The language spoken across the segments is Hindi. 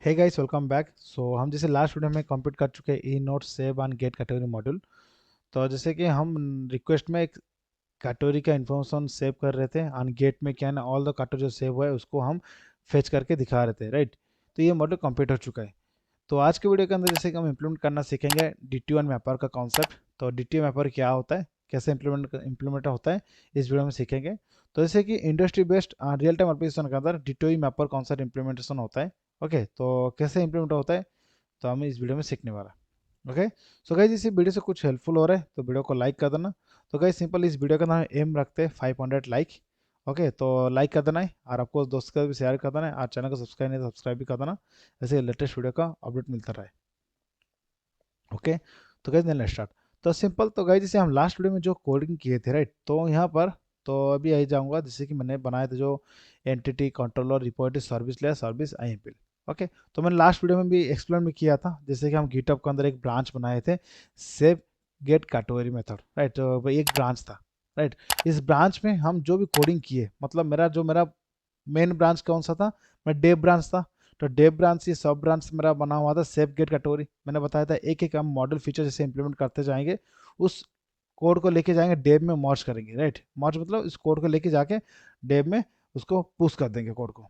हे गाइस, वेलकम बैक। सो हम जैसे लास्ट वीडियो में कंप्लीट कर चुके हैं E note save and get category module. तो जैसे कि हम रिक्वेस्ट में एक कैटेगरी का इन्फॉर्मेशन सेव कर रहे थे एंड गेट में क्या है ना, ऑल द कैटेगरी जो सेव हुआ है उसको हम फेच करके दिखा रहे थे, राइट। तो ये मॉड्यूल कंप्लीट हो चुका है। तो आज के वीडियो के अंदर जैसे कि हम इम्प्लीमेंट करना सीखेंगे DTO एंड मैपर का कॉन्सेप्ट। तो DTO मैपर क्या होता है, कैसे इम्प्लीमेंट होता है, इस वीडियो में सीखेंगे। तो जैसे कि industry based real time application के अंदर DTO मैपर कॉन्सेप्ट इम्प्लीमेंटेशन होता है। ओके, तो कैसे इम्प्लीमेंट होता है तो हम इस वीडियो में सीखने वाला। ओके, सो गाइस इस वीडियो से कुछ हेल्पफुल हो रहा है तो वीडियो को लाइक कर देना। तो गाइस सिंपल इस वीडियो का नाम एम रखते हैं 500 लाइक। ओके, तो लाइक कर देना है और आपको दोस्त का भी शेयर कर देना है और चैनल को सब्सक्राइब नहीं तो सब्सक्राइब भी कर देना, ऐसे लेटेस्ट वीडियो का अपडेट मिलता रहे। ओके, तो गाइस लेट्स स्टार्ट। तो सिंपल, तो गाइस जैसे हम लास्ट वीडियो में जो कोडिंग किए थे, राइट, तो यहाँ पर तो अभी आई जाऊँगा जैसे कि मैंने बनाए थे जो entity controller report service layer service IMP। Okay, तो मैंने लास्ट वीडियो में भी एक्सप्लेन भी किया था जैसे कि हम गिटहब के अंदर एक ब्रांच बनाए थे, save get category method, right. तो वो एक ब्रांच था, राइट। इस ब्रांच में हम जो भी कोडिंग किए, मतलब मेरा मेन ब्रांच कौन सा था, मैं डेव ब्रांच था। तो डेव ब्रांच, ये सब ब्रांच मेरा बना हुआ था सेफ गेट कैटेगरी। मैंने बताया था एक एक हम मॉडल फीचर जैसे इंप्लीमेंट करते जाएंगे, उस कोड को लेके जाएंगे डेव में मर्ज करेंगे, राइट। मर्ज मतलब इस कोड को लेके जाके डेव में उसको पुश कर देंगे कोड को।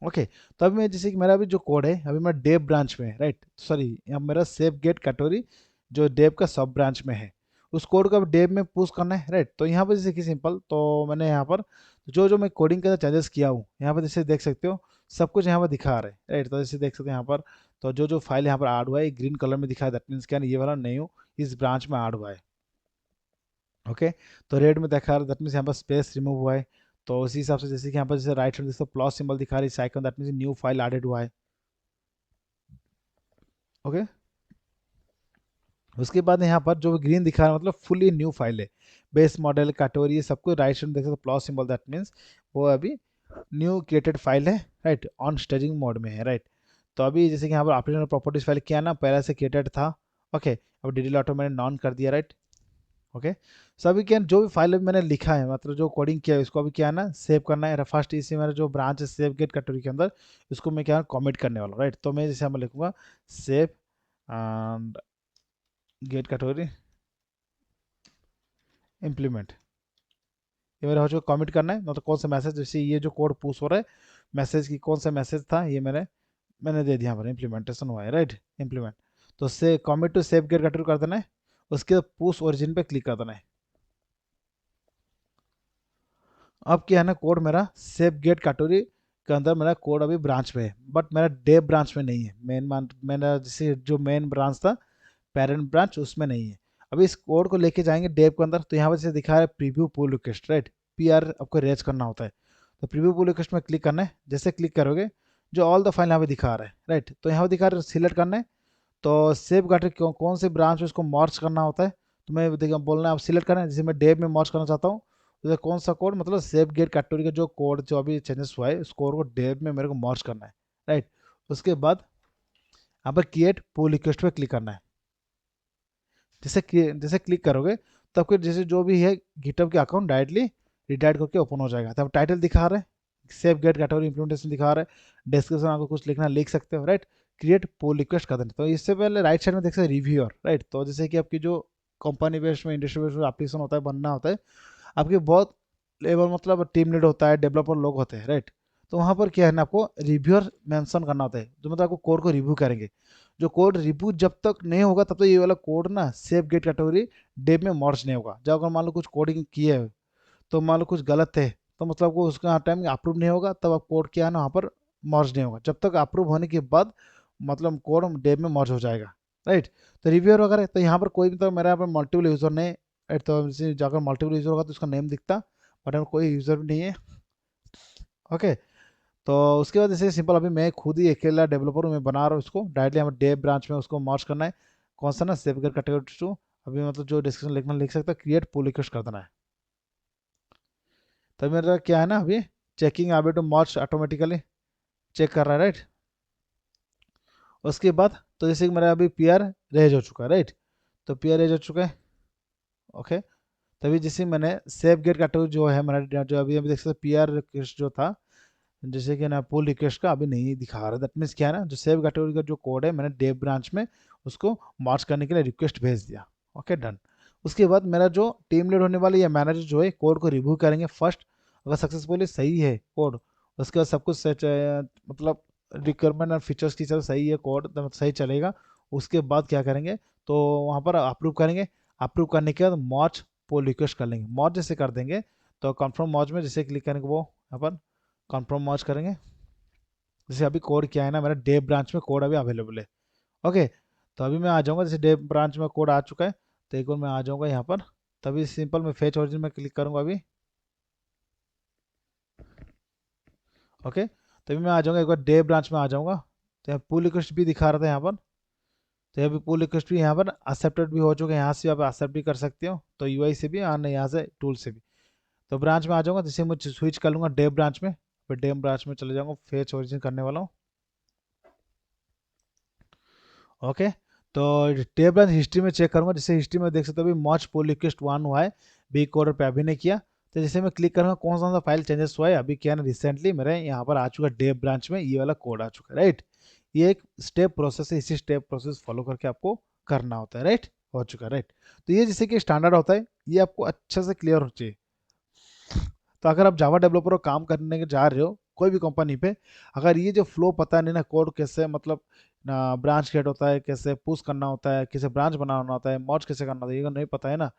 ओके, तो अभी मैं जैसे कि मेरा अभी जो कोड है अभी मैं डेव ब्रांच में है, राइट, सॉरी, अब मेरा सेफ गेट कैटेगरी जो डेव का सब ब्रांच में है, उस कोड को अब डेव में पुश करना है, राइट। तो यहाँ पर जैसे कि सिंपल, तो मैंने यहाँ पर जो जो मैं कोडिंग के अंदर चेंजेस किया हूँ यहाँ पर जैसे देख सकते हो, सब कुछ यहाँ पर दिखा रहा है, राइट। तो जैसे देख सकते हैं यहाँ पर, तो जो जो फाइल यहाँ पर ऐड हुआ है ग्रीन कलर में दिखा है, दैट मीन्स क्या, ये वाला नहीं हो, इस ब्रांच में ऐड हुआ है। ओके, तो रेड में दिखा रहा है, दैट मीन्स यहाँ पर स्पेस रिमूव हुआ है। तो उसी हिसाब से जैसे कि यहाँ पर जैसे राइट साइड जैसे प्लस सिंबल दिखा रही है icon, that means new file added हुआ है। ओके, उसके बाद यहाँ पर जो ग्रीन दिखा रहा है मतलब फुली न्यू फाइल है, बेस मॉडल कैटेगरी सब कुछ राइट साइड देख सकते प्लस सिंबल, दैट मीन्स वो अभी न्यू क्रिएटेड फाइल है, राइट, ऑन स्टेजिंग मोड में है, राइट। तो अभी जैसे कि यहाँ पर एप्लीकेशन प्रॉपर्टीज फाइल क्या ना पहले से क्रिएटेड था। ओके, अब डिटेल ऑटो मैंने नॉन कर दिया, राइट। ओके, सो अभी क्या, जो भी फाइल अभी मैंने लिखा है मतलब जो कोडिंग किया है उसको अभी क्या है ना सेव करना है। फर्स्ट इसी मेरा जो ब्रांच है सेव गेट कैटेगरी के अंदर, इसको मैं क्या कॉमिट करने वाला हूँ, राइट। तो मैं जैसे मैं लिखूंगा save and get category implement, ये मेरा हो चुका, कमिट करना है ना। तो कौन सा मैसेज, जैसे ये जो कोड पुश हो रहा है मैसेज की कौन सा मैसेज था, ये मैंने दे दिया यहाँ पर इम्प्लीमेंटेशन हुआ है, राइट, इम्प्लीमेंट। तो से commit to save get category कर देना है, उसके बाद पुश ओरिजिन पे क्लिक कर देना है। अब क्या है ना, कोड मेरा सेव गेट कैटेगरी के अंदर मेरा कोड अभी ब्रांच में है, बट मेरा डेव ब्रांच में नहीं है। मेरा जैसे जो मेन ब्रांच था पेरेंट ब्रांच उसमें नहीं है। अभी इस कोड को लेके जाएंगे डेव के अंदर, तो यहाँ पर जैसे दिखा रहा है preview pull request, right, PR आपको रेज करना होता है। तो प्रीव्यू पुल रिक्वेस्ट में क्लिक करना है, जैसे क्लिक करोगे जो ऑल द फाइल यहाँ पे दिखा रहा है, राइट। तो यहाँ पे दिखा रहा है सिलेक्ट करना है, तो सेव गाटर कौन से ब्रांच में उसको मर्ज करना होता है। तो मैं देखिए बोलना है आप सिलेक्ट करना है, जैसे मैं डेव में मर्ज करना चाहता हूँ, तो कौन सा कोड, मतलब सेव गेट कैटेगरी का जो कोड जो अभी चेंजेस हुआ है उस कोड को डेव में मेरे को मर्ज करना है, राइट। उसके बाद यहाँ पर क्रिएट पुल रिक्वेस्ट पे क्लिक करना है। जैसे क्लिक करोगे तो आपके जैसे जो भी है गिटहब के अकाउंट डायरेक्टली रिडायरेक्ट करके ओपन हो जाएगा। तब टाइटल दिखा रहा है सेव गेट कैटेगरी इंप्लीमेंटेशन दिखा रहा है, डिस्क्रिप्शन आपको कुछ लिखना लिख सकते हो, राइट। क्रिएट पुल रिक्वेस्ट कर देना। तो इससे पहले राइट साइड में देख सकते रिव्यूअर, राइट। तो जैसे कि आपकी जो कंपनी बेस्ड में इंडस्ट्री बेस्ड एप्लीकेशन होता है बनना होता है, आपके बहुत लेवल मतलब टीम लीड होता है, डेवलपर लोग होते हैं, राइट। तो वहाँ पर क्या है ना आपको रिव्यूअर मेंशन करना होता है, जो मतलब आपको कोड को रिव्यू करेंगे। जो कोड रिव्यू जब तक नहीं होगा तब तक ये वाला कोड ना सेफ गेट कैटेगरी डेव में मर्ज नहीं होगा। जब अगर मान लो कुछ कोडिंग किए है तो मान लो कुछ गलत है तो मतलब आपको उसका टाइम अप्रूव नहीं होगा, तब आप कोड क्या है ना वहाँ पर मर्ज नहीं होगा। जब तक अप्रूव होने के बाद मतलब कोड डेव में मर्ज हो जाएगा, राइट। तो रिव्यूअर वगैरह, तो यहाँ पर कोई भी, तो मेरा यहाँ पर मल्टीपल यूजर ने, राइट। तो जैसे जाकर मल्टीपल यूजर होगा तो उसका नेम दिखता, बट यहाँ पर कोई यूजर भी नहीं है। ओके, तो उसके बाद जैसे सिंपल अभी मैं खुद ही अकेला डेवलपर हूँ, मैं बना रहा हूँ उसको डायरेक्टली हमें डेव ब्रांच में उसको मर्ज करना है। कौन सा ना सेव कर कैटेगरी टू, अभी मतलब जो डिस्क्रिप्शन लिखना लिख सकता है, क्रिएट पुल रिक्वेस्ट कर देना है। तो मेरा क्या है ना अभी चेकिंग अभी टू मर्ज ऑटोमेटिकली चेक कर रहा है, राइट। उसके बाद तो जैसे कि मेरा अभी PR रेज हो चुका है, राइट। तो PR रेज हो चुका है। ओके, तभी जैसे मैंने सेव गेट कैटेगरी जो है मेरा जो अभी अभी देख सकते PR रिक्वेस्ट जो था जैसे कि ना पुल रिक्वेस्ट का अभी नहीं दिखा रहा, दैट मीन्स क्या है ना, जो सेव कैटेगरी का जो कोड है मैंने डेव ब्रांच में उसको मार्च करने के लिए रिक्वेस्ट भेज दिया। Okay done. उसके बाद मेरा जो टीम लीड होने वाले या मैनेजर जो है कोड को रिव्यू करेंगे फर्स्ट, अगर सक्सेसफुली सही है कोड, उसके बाद सब कुछ मतलब रिक्वायरमेंट और फीचर्स की तरह सही है कोड, तो सही चलेगा। उसके बाद क्या करेंगे, तो वहाँ पर अप्रूव करेंगे। अप्रूव करने के बाद मॉच पुल रिक्वेस्ट कर लेंगे, मॉच जैसे कर देंगे तो कन्फर्म मॉच में जैसे क्लिक करेंगे वो यहाँ पर कन्फर्म मॉच करेंगे। जैसे अभी कोड क्या है ना, मेरा डेव ब्रांच में कोड अभी अवेलेबल है। ओके, तो अभी मैं आ जाऊँगा, जैसे डेव ब्रांच में कोड आ चुका है तो एक और मैं आ जाऊँगा यहाँ पर। तभी सिंपल मैं फेच ओरिजिन में क्लिक करूँगा अभी। ओके, तभी मैं आ जाऊँगा, एक बार डेव ब्रांच में आ जाऊँगा। तो यहाँ पुल रिक्वेस्ट भी दिखा रहा था यहाँ पर, तो अभी पुल रिक्वेस्ट भी यहाँ पर एक्सेप्टेड भी हो चुके हैं, यहाँ से आप एक्सेप्ट भी कर सकते हो, तो यूआई से भी और यहाँ से टूल से भी। तो ब्रांच में आ जाऊँगा, जैसे मैं स्विच कर लूँगा डेव ब्रांच में, फिर डेव ब्रांच में चले जाऊँगा, फेच ओरिजिन करने वाला हूँ। ओके, तो टेब ब्रांच हिस्ट्री में चेक करूंगा, जैसे हिस्ट्री में देख सकते हो अभी मॉच पुल रिक्वेस्ट 1 हुआ है, बी कोडर पे अभी ने किया। तो जैसे मैं क्लिक करूंगा कौन सा फाइल चेंजेस हुआ है, अभी क्या है ना रिसेंटली मेरे यहाँ पर आ चुका है डेव ब्रांच में ये वाला कोड आ चुका है, राइट। ये एक स्टेप प्रोसेस है, इसी स्टेप प्रोसेस फॉलो करके आपको करना होता है, राइट। हो चुका है, राइट। तो ये जैसे कि स्टैंडर्ड होता है, ये आपको अच्छे से क्लियर हो चाहिए। तो अगर आप जावा डेवलपर को काम करने के जा रहे हो कोई भी कंपनी पे, अगर ये जो फ्लो पता नहीं ना, कोड कैसे मतलब ना ब्रांच क्रिएट होता है, कैसे पुश करना होता है, कैसे ब्रांच बनाना होता है, मर्ज कैसे करना होता है, ये नहीं पता है ना,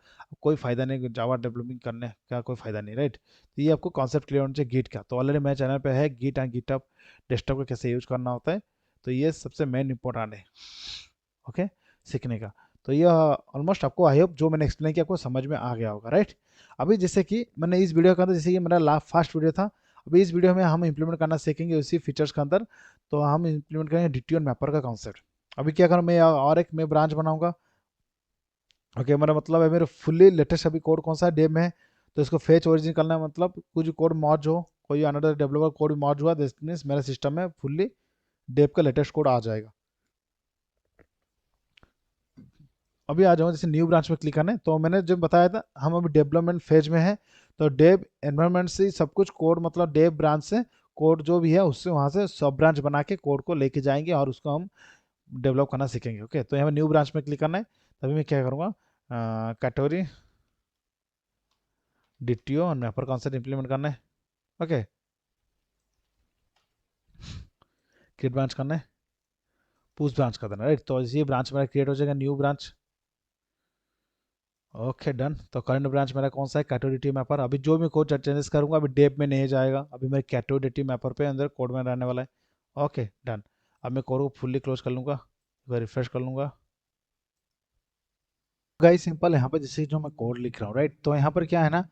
कोई फायदा नहीं जावा डेवलपिंग करने का, कोई फायदा नहीं, राइट। तो ये आपको कॉन्सेप्ट क्लियर होना चाहिए गिट का, तो ऑलरेडी मेरे चैनल पे है गिट एंड गिटहब डेस्कटॉप को कैसे यूज करना होता है, तो ये सबसे मेन इंपॉर्टेंट है। ओके, सीखने का। तो ये ऑलमोस्ट आपको आई होप जो मैंने एक्सप्लेन किया आपको समझ में आ गया होगा, राइट। अभी जैसे कि मैंने इस वीडियो के अंदर, जैसे कि मेरा लास्ट फर्स्ट वीडियो था, अभी इस वीडियो में हम इंप्लीमेंट करना सीखेंगे उसी फीचर्स के अंदर। तो हम इंप्लीमेंट करेंगे डिट्यून मैपर का कॉन्सेप्ट। अभी क्या करूँ मैं, और एक मैं ब्रांच बनाऊंगा। ओके, मेरा मतलब है मेरे फुल्ली लेटेस्ट अभी कोड कौन सा डे में है, तो इसको फेच ओरिजिन करना है, मतलब कुछ कोड मॉर्ज हो, कोई अनदर डेवलपर कोड मॉर्ज हुआ, दिस मीन्स मेरे सिस्टम में फुल्ली डेव का लेटेस्ट कोड आ जाएगा। अभी आ जाऊँ, जैसे न्यू ब्रांच में क्लिक करना है, तो मैंने जो बताया था हम अभी डेवलपमेंट फेज में है। तो डेव एनवायरनमेंट से ही सब कुछ कोड, मतलब डेव ब्रांच से कोड जो भी है उससे वहाँ से सब ब्रांच बना के कोड को लेके जाएंगे और उसको हम डेवलप करना सीखेंगे। ओके, तो यहाँ न्यू ब्रांच में क्लिक करना है, तभी मैं क्या करूँगा, कैटेगरी डिटियो और मैपर कॉन्सेप्ट इंप्लीमेंट करना है। ओके, क्रिएट ब्रांच करना है, पुश ब्रांच कर देना, राइट। तो ये ब्रांच मेरा क्रिएट हो जाएगा, न्यू ब्रांच। Okay done. तो करंट ब्रांच मेरा कौन सा है, कैटोडिटी मैपर। अभी जो भी कोड चेंजेस करूंगा अभी डेप में नहीं जाएगा, अभी मेरे कैटोडिटी मैपर पे अंदर कोड में रहने वाला है। Okay done. अब मैं कोड को फुल्ली क्लोज कर लूंगा, रिफ्रेश कर लूंगा। गाइस सिंपल, यहाँ पर जैसे जो मैं कोड लिख रहा हूँ, राइट, तो यहाँ पर क्या है ना,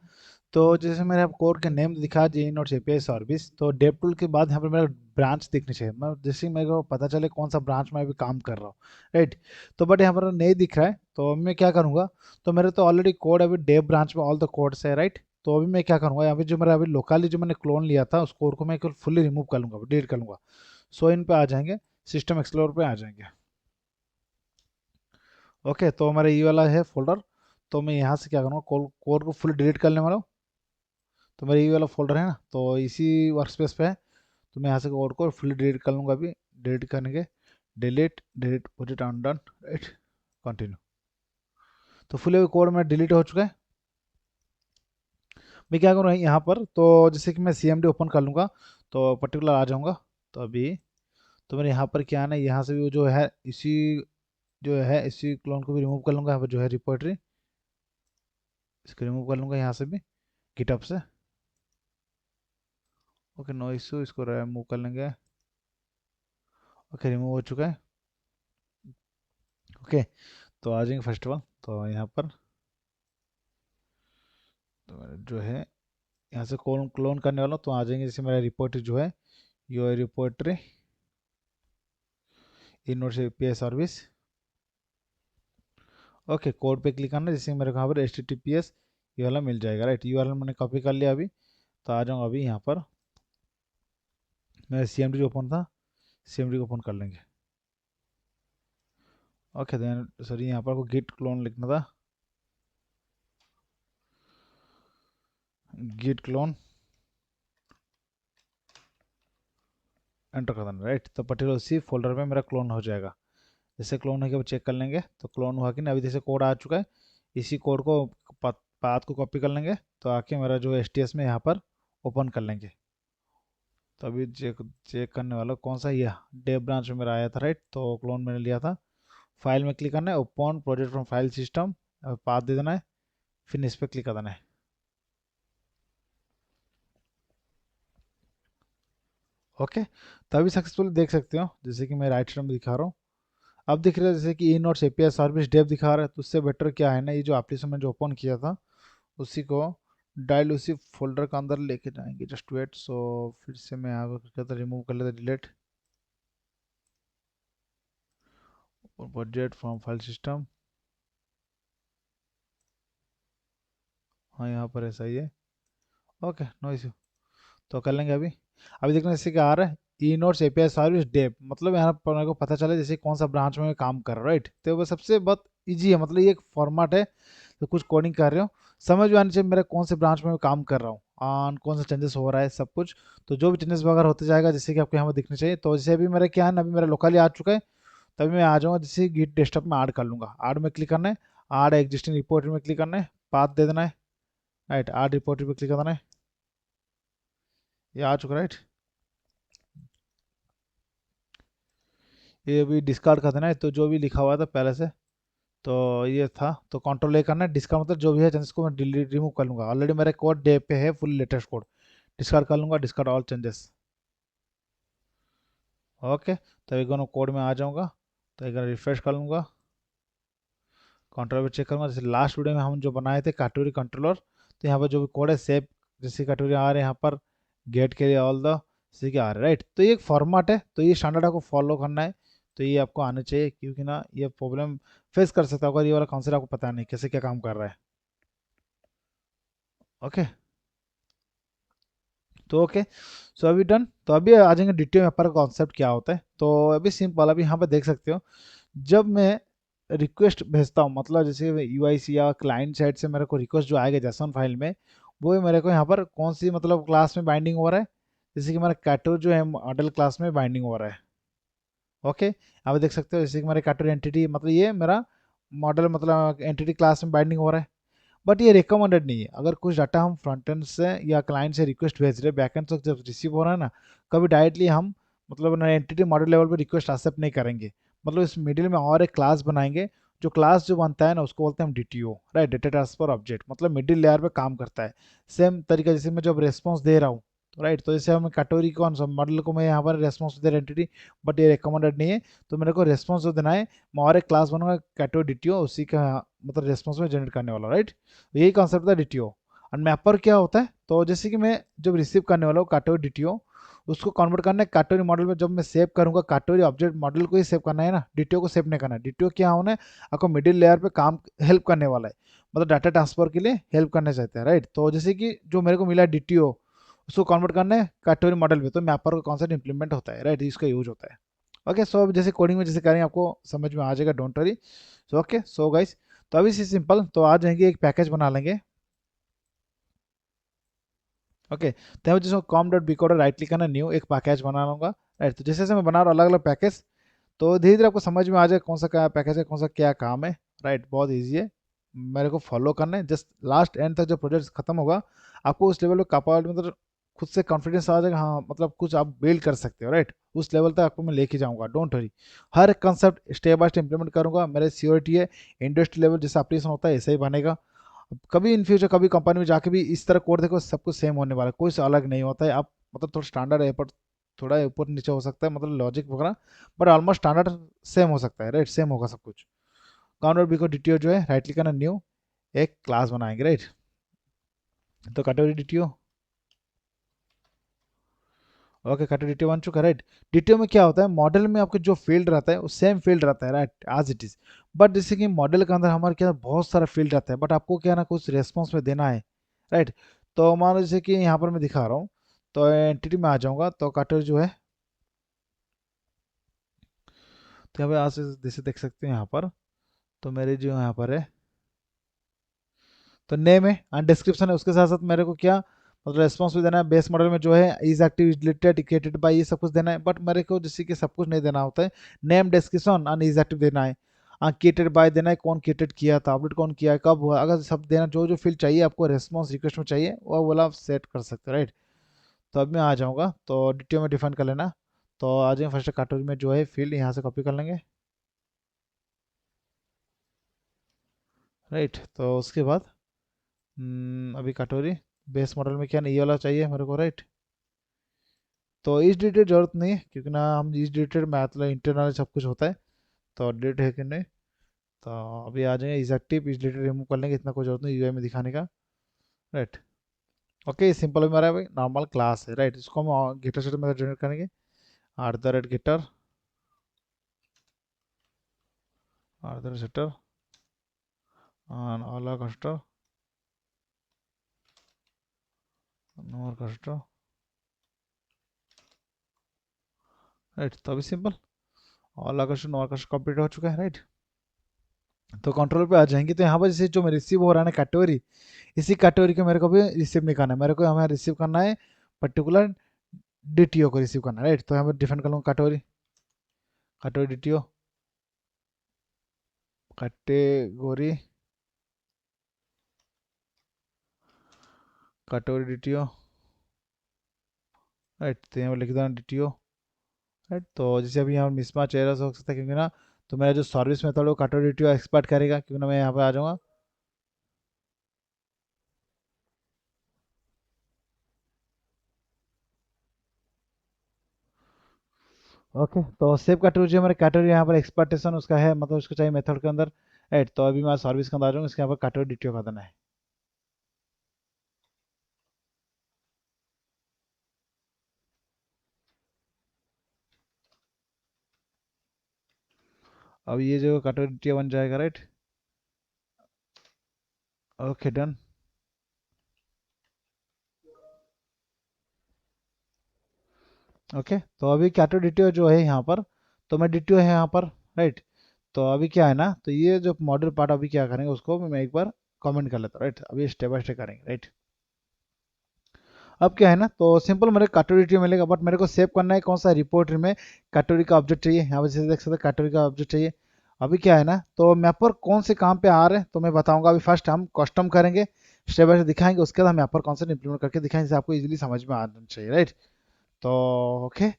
तो जैसे मेरे कोड के नेम दिखा जे नोट एपीआई सर्विस, तो डेव टूल के बाद यहाँ पर मेरा ब्रांच दिखनी चाहिए, मैं जैसे ही मेरे को पता चले कौन सा ब्रांच में अभी काम कर रहा हूँ, राइट। तो बट यहाँ पर नहीं दिख रहा है, तो मैं क्या करूँगा, तो मेरे तो ऑलरेडी कोड अभी डेव ब्रांच में ऑल द कोड्स है, राइट। तो अभी मैं क्या करूँगा, यहाँ पे जो मेरा अभी लोकली जो मैंने क्लोन लिया था उस कोड को मैं फुल्ली रिमूव कर लूँगा, डिलीट कर लूँगा। सो इन पे आ जाएंगे, सिस्टम एक्सप्लोर पे आ जाएंगे। ओके, तो हमारा ये वाला है फोल्डर, तो मैं यहाँ से क्या करूँगा, कोड को फुल डिलीट करने वाला हूँ। तो मेरा ये वाला फोल्डर है ना, तो इसी वर्क स्पेस पे है, तो मैं यहाँ से कोड को फुल डिलीट कर लूँगा अभी। डिलीट करने के delete delete put it on done, right, continue. तो फुल अभी कोड में डिलीट हो चुका है। मैं क्या करूँ यहाँ पर, तो जैसे कि मैं CMD ओपन कर लूँगा, तो पर्टिकुलर आ जाऊँगा। तो अभी तो मेरे यहाँ पर क्या है ना, यहाँ से भी वो जो है इसी, जो है इसी क्लोन को भी रिमूव कर लूँगा, यहाँ पर जो है रिपोजिटरी, इसको रिमूव कर लूँगा यहाँ से भी गिटहब से। ओके, नो इशू, इसको रिमूव कर लेंगे। ओके, रिमूव हो चुका है। ओके, तो आ जाएंगे फर्स्ट ऑफ ऑल, तो यहाँ पर तो जो है यहाँ से क्लोन क्लोन करने वाला हूँ, तो आ जाएंगे, जैसे मेरा रिपोर्टरी जो है यो रिपोर्टरी इन नोट से API सर्विस। ओके, कोड पे क्लिक करना, जैसे मेरे को यहाँ पर HTTPS ये वाला मिल जाएगा, राइट। ये वाला मैंने कॉपी कर लिया अभी। तो आ जाऊँगा अभी यहाँ पर, मेरा CMD जो ओपन था, CMD को ओपन कर लेंगे। ओके देन, सॉरी यहाँ पर को गिट क्लोन लिखना था, गिट क्लोन। एंटर कर देना, राइट। तो पर्टिकुलर उसी फोल्डर में मेरा क्लोन हो जाएगा। जैसे क्लोन होकर चेक कर लेंगे तो क्लोन हुआ कि नहीं। अभी जैसे कोड आ चुका है, इसी कोड को पाथ को कॉपी कर लेंगे तो आके मेरा जो एसटीएस में यहाँ पर ओपन कर लेंगे। तो अभी चेक चेक करने वाला कौन सा, ये डेव ब्रांच में मेरा आया था, राइट। तो क्लोन मैंने लिया था। फाइल में क्लिक करना है, open project from file system, path दे देना है, फिर इस पर क्लिक कर देना है। ओके, तो अभी सक्सेसफुल देख सकते हो, जैसे कि मैं राइट साइड में दिखा रहा हूँ। अब दिख रहा है जैसे कि e notes API service Dave दिखा रहा है। तो उससे बेटर क्या है ना, ये जो एप्लीकेशन में जो ओपन किया था उसी को डायल उसी फोल्डर के अंदर लेके जाएंगे। Just wait. सो फिर से मैं यहाँ पर कहता रिमूव कर लेता, delete project from file system. हाँ, यहाँ पर ऐसा ही है। Okay, no issue. तो कर लेंगे अभी। अभी देखना जैसे कि आ रहा है e notes API service Dave, मतलब यहाँ पर मेरे को पता चला जैसे कौन सा ब्रांच में मैं काम कर रहा हूँ, राइट। तो वो सबसे बहुत ईजी है, मतलब ये एक फॉर्मेट है। तो कुछ कोडिंग कर रहे हो, समझ में आनी चाहिए मेरे कौन से ब्रांच में मैं काम कर रहा हूँ, ऑन कौन सा चेंजेस हो रहा है, सब कुछ। तो जो भी चेंजेस वगैरह होते जाएगा जैसे कि आपको यहाँ पर दिखने चाहिए। तो जैसे अभी मेरा क्या है ना, अभी मेरा लोकली आ चुका है। तभी मैं आ जाऊँगा, जैसे गिट डेस्कटॉप में ऐड कर लूँगा। ऐड में क्लिक करना है, ऐड एग्जिस्टिंग रिपोर्ट में क्लिक करना है, पाथ दे देना है, राइट। ऐड रिपोर्ट पे क्लिक कर देना है, ये आ चुका, राइट। ये भी डिस्कार्ड कर देना है। तो जो भी लिखा हुआ था पहले से, तो ये था, तो कंट्रोल ए करना है। डिस्कार्ड मतलब जो भी है चेंजेस को मैं डिलीट रिमूव कर लूँगा। ऑलरेडी मेरे कोड डे पे है, फुल लेटेस्ट कोड। डिस्कार्ड कर लूँगा, डिस्कार्ड ऑल चेंजेस। ओके, तो एक कोड में आ जाऊँगा, तो एक रिफ्रेश कर लूँगा, कंट्रोल पे चेक करूँगा। जैसे लास्ट वीडियो में हम जो बनाए थे कैटेगरी कंट्रोलर, तो यहाँ पर जो भी कोड है सेव, जैसे कैटेगरी आ रहे हैं यहाँ पर, गेट के लिए ऑल द जैसे कि आ रहा है, राइट। तो ये एक फॉर्मेट है, तो ये स्टैंडर्ड आपको फॉलो करना है। तो ये आपको आने चाहिए, क्योंकि ना ये प्रॉब्लम फेस कर सकता है अगर ये वाला कॉन्सेप्ट आपको पता नहीं कैसे क्या काम कर रहा है। ओके, तो ओके, सो अभी डन। तो अभी आ जाएंगे डिटेल में पर कॉन्सेप्ट क्या होता है। तो अभी सिंपल, अभी यहाँ पर देख सकते हो, जब मैं रिक्वेस्ट भेजता हूँ, मतलब जैसे यूआईसी या क्लाइंट साइड से मेरे को रिक्वेस्ट जो आएगा जेसन फाइल में, वो मेरे को यहाँ पर कौन सी मतलब क्लास में बाइंडिंग हो रहा है, जैसे कि हमारा कैटो जो है मॉडल क्लास में बाइंडिंग हो रहा है। ओके, आप देख सकते हो जैसे कि हमारे कैटो एंटिटी, मतलब ये मेरा मॉडल मतलब एंटिटी क्लास में बाइंडिंग हो रहा है। बट ये रिकमेंडेड नहीं है। अगर कुछ डाटा हम फ्रंट एंड से या क्लाइंट से रिक्वेस्ट भेज रहे हैं, बैक एंड से जब रिसीव हो रहा है ना, कभी डायरेक्टली हम मतलब एंटिटी मॉडल लेवल पे रिक्वेस्ट एक्सेप्ट नहीं करेंगे। मतलब इस मिडिल में और एक क्लास बनाएंगे। जो क्लास जो बनता है ना उसको बोलते हैं हम DTO, right, data transfer object, मतलब मिडिल लेयर पे काम करता है। सेम तरीका जैसे मैं जब रेस्पॉन्स दे रहा हूँ, तो राइट, तो जैसे हम कैटेगरी कौन सा मॉडल को मैं यहाँ पर रेस्पॉन्स दे रहा एंटिटी, बट ये रिकमेंडेड नहीं है। तो मेरे को रेस्पॉन्स जो देना है, मैं और एक क्लास बनूंगा कैटेगरी डीटीओ, उसी का मतलब रेस्पॉन्स में जनरेट करने वाला, राइट। यही कॉन्सेप्ट था डीटीओ। और मैपर क्या होता है, तो जैसे कि मैं जब रिसीव करने वाला हूँ कैटेगरी डीटीओ, उसको कन्वर्ट करना है कैटेगरी मॉडल में। जब मैं सेव करूंगा कैटेगरी ऑब्जेक्ट मॉडल को ही सेव करना है ना, डीटीओ को सेव नहीं करना है। डीटीओ क्या होना है, आपको मिडिल लेयर पे काम हेल्प करने वाला है, मतलब डाटा ट्रांसफर के लिए हेल्प करना चाहते हैं, राइट। तो जैसे कि जो मेरे को मिला डीटीओ, उसको कन्वर्ट करना है कैटेगरी मॉडल में, तो मैपर का कॉन्सेप्ट इंप्लीमेंट होता है, राइट, इसका यूज होता है। ओके, सो अब जैसे कोडिंग में जैसे करेंगे आपको समझ में आ जाएगा, don't worry. So okay, so guys, तो अभी से सिंपल तो आ जाएंगे, एक पैकेज बना लेंगे। ओके, तो यहाँ जिसमें com dot B code right click करना, न्यू एक पैकेज बना लूंगा, राइट। तो जैसे जैसे मैं बना रहा हूँ अलग अलग पैकेज, तो धीरे धीरे आपको समझ में आ जाए कौन सा क्या पैकेज है, कौन सा क्या काम है, राइट। बहुत ईजी है, मेरे को फॉलो करना है। जस्ट लास्ट एंड तक जब प्रोजेक्ट खत्म होगा, आपको उस लेवल पे कैपेबिलिटी मतलब खुद से कॉन्फिडेंस आ जाएगा, हाँ मतलब कुछ आप बिल्ड कर सकते हो, राइट। उस लेवल तक आपको मैं लेके जाऊंगा, डोंट वरी। हर एक concept step by step implement करूंगा। मेरे सियोरिटी है इंडस्ट्री लेवल जैसा एप्लीकेशन होता है ऐसा ही बनेगा। कभी इन फ्यूचर कभी कंपनी में जाके भी इस तरह कोड देखो, सब कुछ सेम होने वाला है, कोई से अलग नहीं होता है। आप मतलब थोड़ा स्टैंडर्ड है, पर थोड़ा ऊपर नीचे हो सकता है, मतलब लॉजिक वगैरह, बट ऑलमोस्ट स्टैंडर्ड सेम हो सकता है, राइट, सेम होगा सब कुछ। काउंटर बी को डीटीओ जो है राइट क्लिक करना, न्यू एक क्लास बनाएंगे, राइट। तो category DTO, okay, category DTO बन चुका है, राइट। डीटीओ में क्या होता है, मॉडल में आपके जो फील्ड रहता है वो सेम फील्ड रहता है, right, as it is. But जैसे कि मॉडल के अंदर हमारे क्या बहुत सारा फील्ड रहता है, बट आपको क्या ना कुछ रेस्पॉन्स में देना है, राइट। तो मान लो जैसे कि यहाँ पर मैं दिखा रहा हूँ, तो एंटिटी में आ जाऊँगा, तो कैटेगरी जो है, तो यहाँ पे आज जैसे देख सकते हैं यहाँ पर, तो मेरे जो यहाँ पर है, तो नेम है और डिस्क्रिप्शन है, उसके साथ साथ मेरे को क्या मतलब रेस्पॉन्स भी देना है। बेस मॉडल में जो है is active, is deleted, created by, ये सब कुछ देना है, बट मेरे को जैसे कि सब कुछ नहीं देना होता है। नेम, डिस्क्रिप्शन और इज एक्टिव देना है। क्रिएटेड बाय देना है, कौन क्रिएटेड किया था, अपडेट कौन किया है, कब हुआ, अगर सब देना, जो जो फील्ड चाहिए आपको रेस्पॉन्स रिक्वेस्ट में चाहिए वो वाला आप सेट कर सकते हो, राइट। तो अब मैं आ जाऊँगा, तो डिटेल में डिफाइन कर लेना। तो आ जाएंगे फर्स्ट कैटेगरी में, जो है फील्ड यहाँ से कॉपी कर लेंगे, राइट। तो उसके बाद अभी कैटेगरी बेस मॉडल में क्या नहीं, ये वाला चाहिए मेरे को, राइट। तो इस डिटेल जरूरत नहीं है, क्योंकि ना हम इस डिटेल में मतलब इंटरनल सब कुछ होता है, तो डेट है कि नहीं। तो अभी आ जाएंगे इज एक्टिव, इस डिटेल रिमूव कर लेंगे, इतना कोई जरूरत नहीं यूआई में दिखाने का, राइट। ओके, सिंपल हमारा भाई नॉर्मल क्लास है, राइट। इसको हम गेटर सेटर में जनरेट करेंगे, @getter, @setter ऑल कस्टर, नोर कस्टर, राइट। तो अभी सिंपल ऑल आकर्षण, नोर कस्टर कंप्लीट हो चुका है, राइट। तो कंट्रोल पे आ जाएंगे, तो यहाँ पर जैसे जो मैं रिसीव हो रहा है ना कैटेगरी, इसी कैटेगरी को मेरे को भी रिसीव नहीं करना है, मेरे को हमें रिसीव करना है पर्टिकुलर डीटीओ को रिसीव करना है, राइट। तो यहाँ पर डिफाइन कर लूँगा category, category DTO, category, category DTO, right. तो यहाँ पर लिख देना डीटीओ, राइट। तो जैसे अभी यहाँ मिसमैच एरर्स हो सकता है, क्योंकि ना तो मेरा जो सर्विस मेथड है वो कैटेगरी डीटीओ एक्सपर्ट करेगा, क्योंकि ना मैं यहाँ पे आ जाऊँगा। ओके, तो सेव कैटेगरी जो हमारे कैटेगरी यहाँ पर एक्सपर्टेशन उसका है, मतलब उसको चाहिए मेथड के अंदर, राइट। तो अभी मैं सर्विस के अंदर आ जाऊँगा, इसके यहाँ पर कैटेगरी डीटीओ का देना है। अब ये जो कैटेगरी डीटीओ बन जाएगा, राइट। Okay, done. ओके, तो अभी कैटेगरी डीटीओ जो है यहाँ पर, तो मैं डीटीओ है यहाँ पर, राइट। तो अभी क्या है ना, तो ये जो मॉडल पार्ट अभी क्या करेंगे, उसको मैं एक बार कमेंट कर लेता हूँ, राइट। अभी स्टेप बाय स्टेप करेंगे, राइट। अब क्या है ना, तो सिंपल मेरे कैटेगरी मिलेगा, बट मेरे को सेव करना है कौन सा रिपोर्ट में कैटेगरी का ऑब्जेक्ट चाहिए, यहाँ पर जैसे देख सकते हैं कैटेगरी का ऑब्जेक्ट चाहिए। अभी क्या है ना, तो मैपर कौन से काम पे आ रहे हैं तो मैं बताऊंगा। अभी फर्स्ट हम कस्टम करेंगे, स्टेप बाय स्टेप दिखाएंगे, उसके बाद हम मैपर कौन से इंप्लीमेंट करके दिखाएंगे, जिससे आपको इजीली समझ में आना चाहिए, राइट। तो ओके,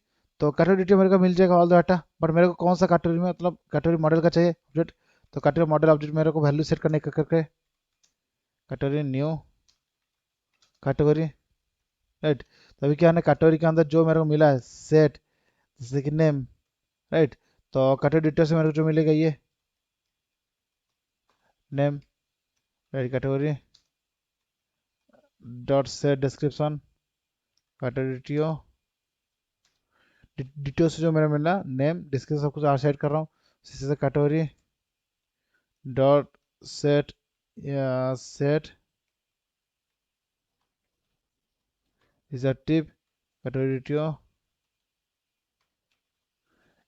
तो कैटेगरी डिटेल मेरे को मिल जाएगा ऑल डाटा, बट मेरे को कौन सा कैटेगरी में, मतलब कैटेगरी मॉडल का चाहिए ऑब्जेक्ट। तो कैटेगरी मॉडल ऑब्जेक्ट मेरे को वैल्यू सेट करने करके कैटेगरी न्यू कैटेगरी, राइट। तो अभी क्या है ना, कैटेगरी के अंदर जो मेरे को मिला है सेट, जैसे कि नेम, राइट। तो कैटेगरी डिटेल से मेरे को जो मिलेगा ये name, right, category dot set description, category detail से जो मेरा मिला नेम डिस्क्रिप्शन सब कुछ आर सेट कर रहा हूँ, इसी से category dot set set is active, category detail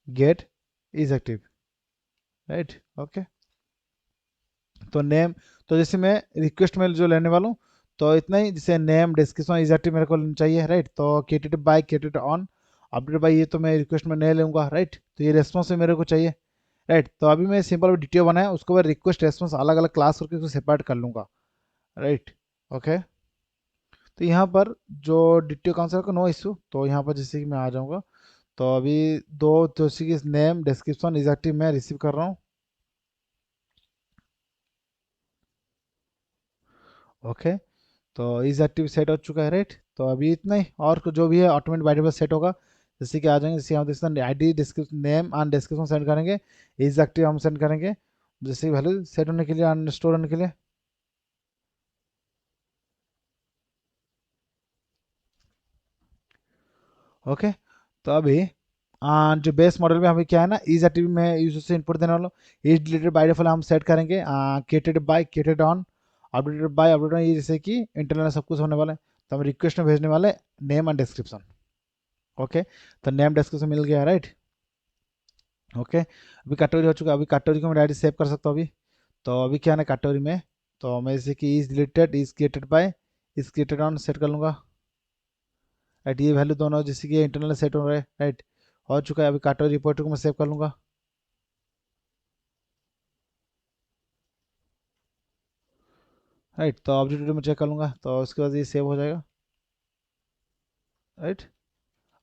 get is active, right. Okay, तो नेम, तो जैसे मैं रिक्वेस्ट में जो लेने वाला हूँ, तो इतना ही, जैसे नेम डिस्क्रिप्शन इज एक्टिव मेरे को चाहिए, राइट। तो created by, created on, update bye, ये तो मैं रिक्वेस्ट में नहीं लूँगा, राइट। तो ये रेस्पॉन्स में मेरे को चाहिए, राइट। तो अभी मैं सिंपल डिटेल बनाया, उसको बाद रिक्वेस्ट रेस्पॉन्स अलग अलग क्लास करके उसको सेपरेट कर लूँगा, राइट। ओके, तो यहाँ पर जो डिटेल काउंसलर का नो इशू, तो यहाँ पर जैसे कि मैं आ जाऊँगा, तो अभी दो, जैसे कि नेम डिस्क्रिप्शन इज एक्टिव मैं रिसीव कर रहा हूँ। ओके, तो इज एक्टिव सेट हो चुका है, राइट। तो अभी इतना ही, और जो भी है ऑटोमेटिक बाई डिफॉल्ट सेट होगा, जैसे कि आ जाएंगे, जैसे हम देखते हैं ID description name and description send करेंगे, इज एक्टिव हम सेंड करेंगे, जैसे वैल्यू सेट होने के लिए एंड स्टोर होने के लिए। ओके, तो अभी जो बेस मॉडल में हमें क्या है ना, इज एक्टिव में यूजर से इनपुट देने वाला, इज डिलीटेड बाय डिफॉल्ट हम सेट करेंगे, created by, created on, updated by, update on, ये जैसे कि इंटरनल सब कुछ होने वाला है, तो हम रिक्वेस्ट में भेजने वाले नेम एंड डिस्क्रिप्शन। ओके, तो नेम डिस्क्रिप्शन मिल गया, राइट। ओके, अभी कैटेगरी हो चुका है, अभी कैटेगरी को मैं डायरेक्ट सेव कर सकता हूँ अभी। तो अभी क्या है ना कैटेगरी में, तो मैं जैसे कि is deleted, is created by, is created on set कर लूँगा, राइट। ये वैल्यू दोनों जैसे कि इंटरनल सेट हो रहे हैं, राइट, हो चुका है। अभी कैटेगरी रिपोर्ट को मैं सेव कर लूँगा, राइट। तो ऑब्जेक्टिव में चेक कर लूँगा, तो उसके बाद ये सेव हो जाएगा, राइट।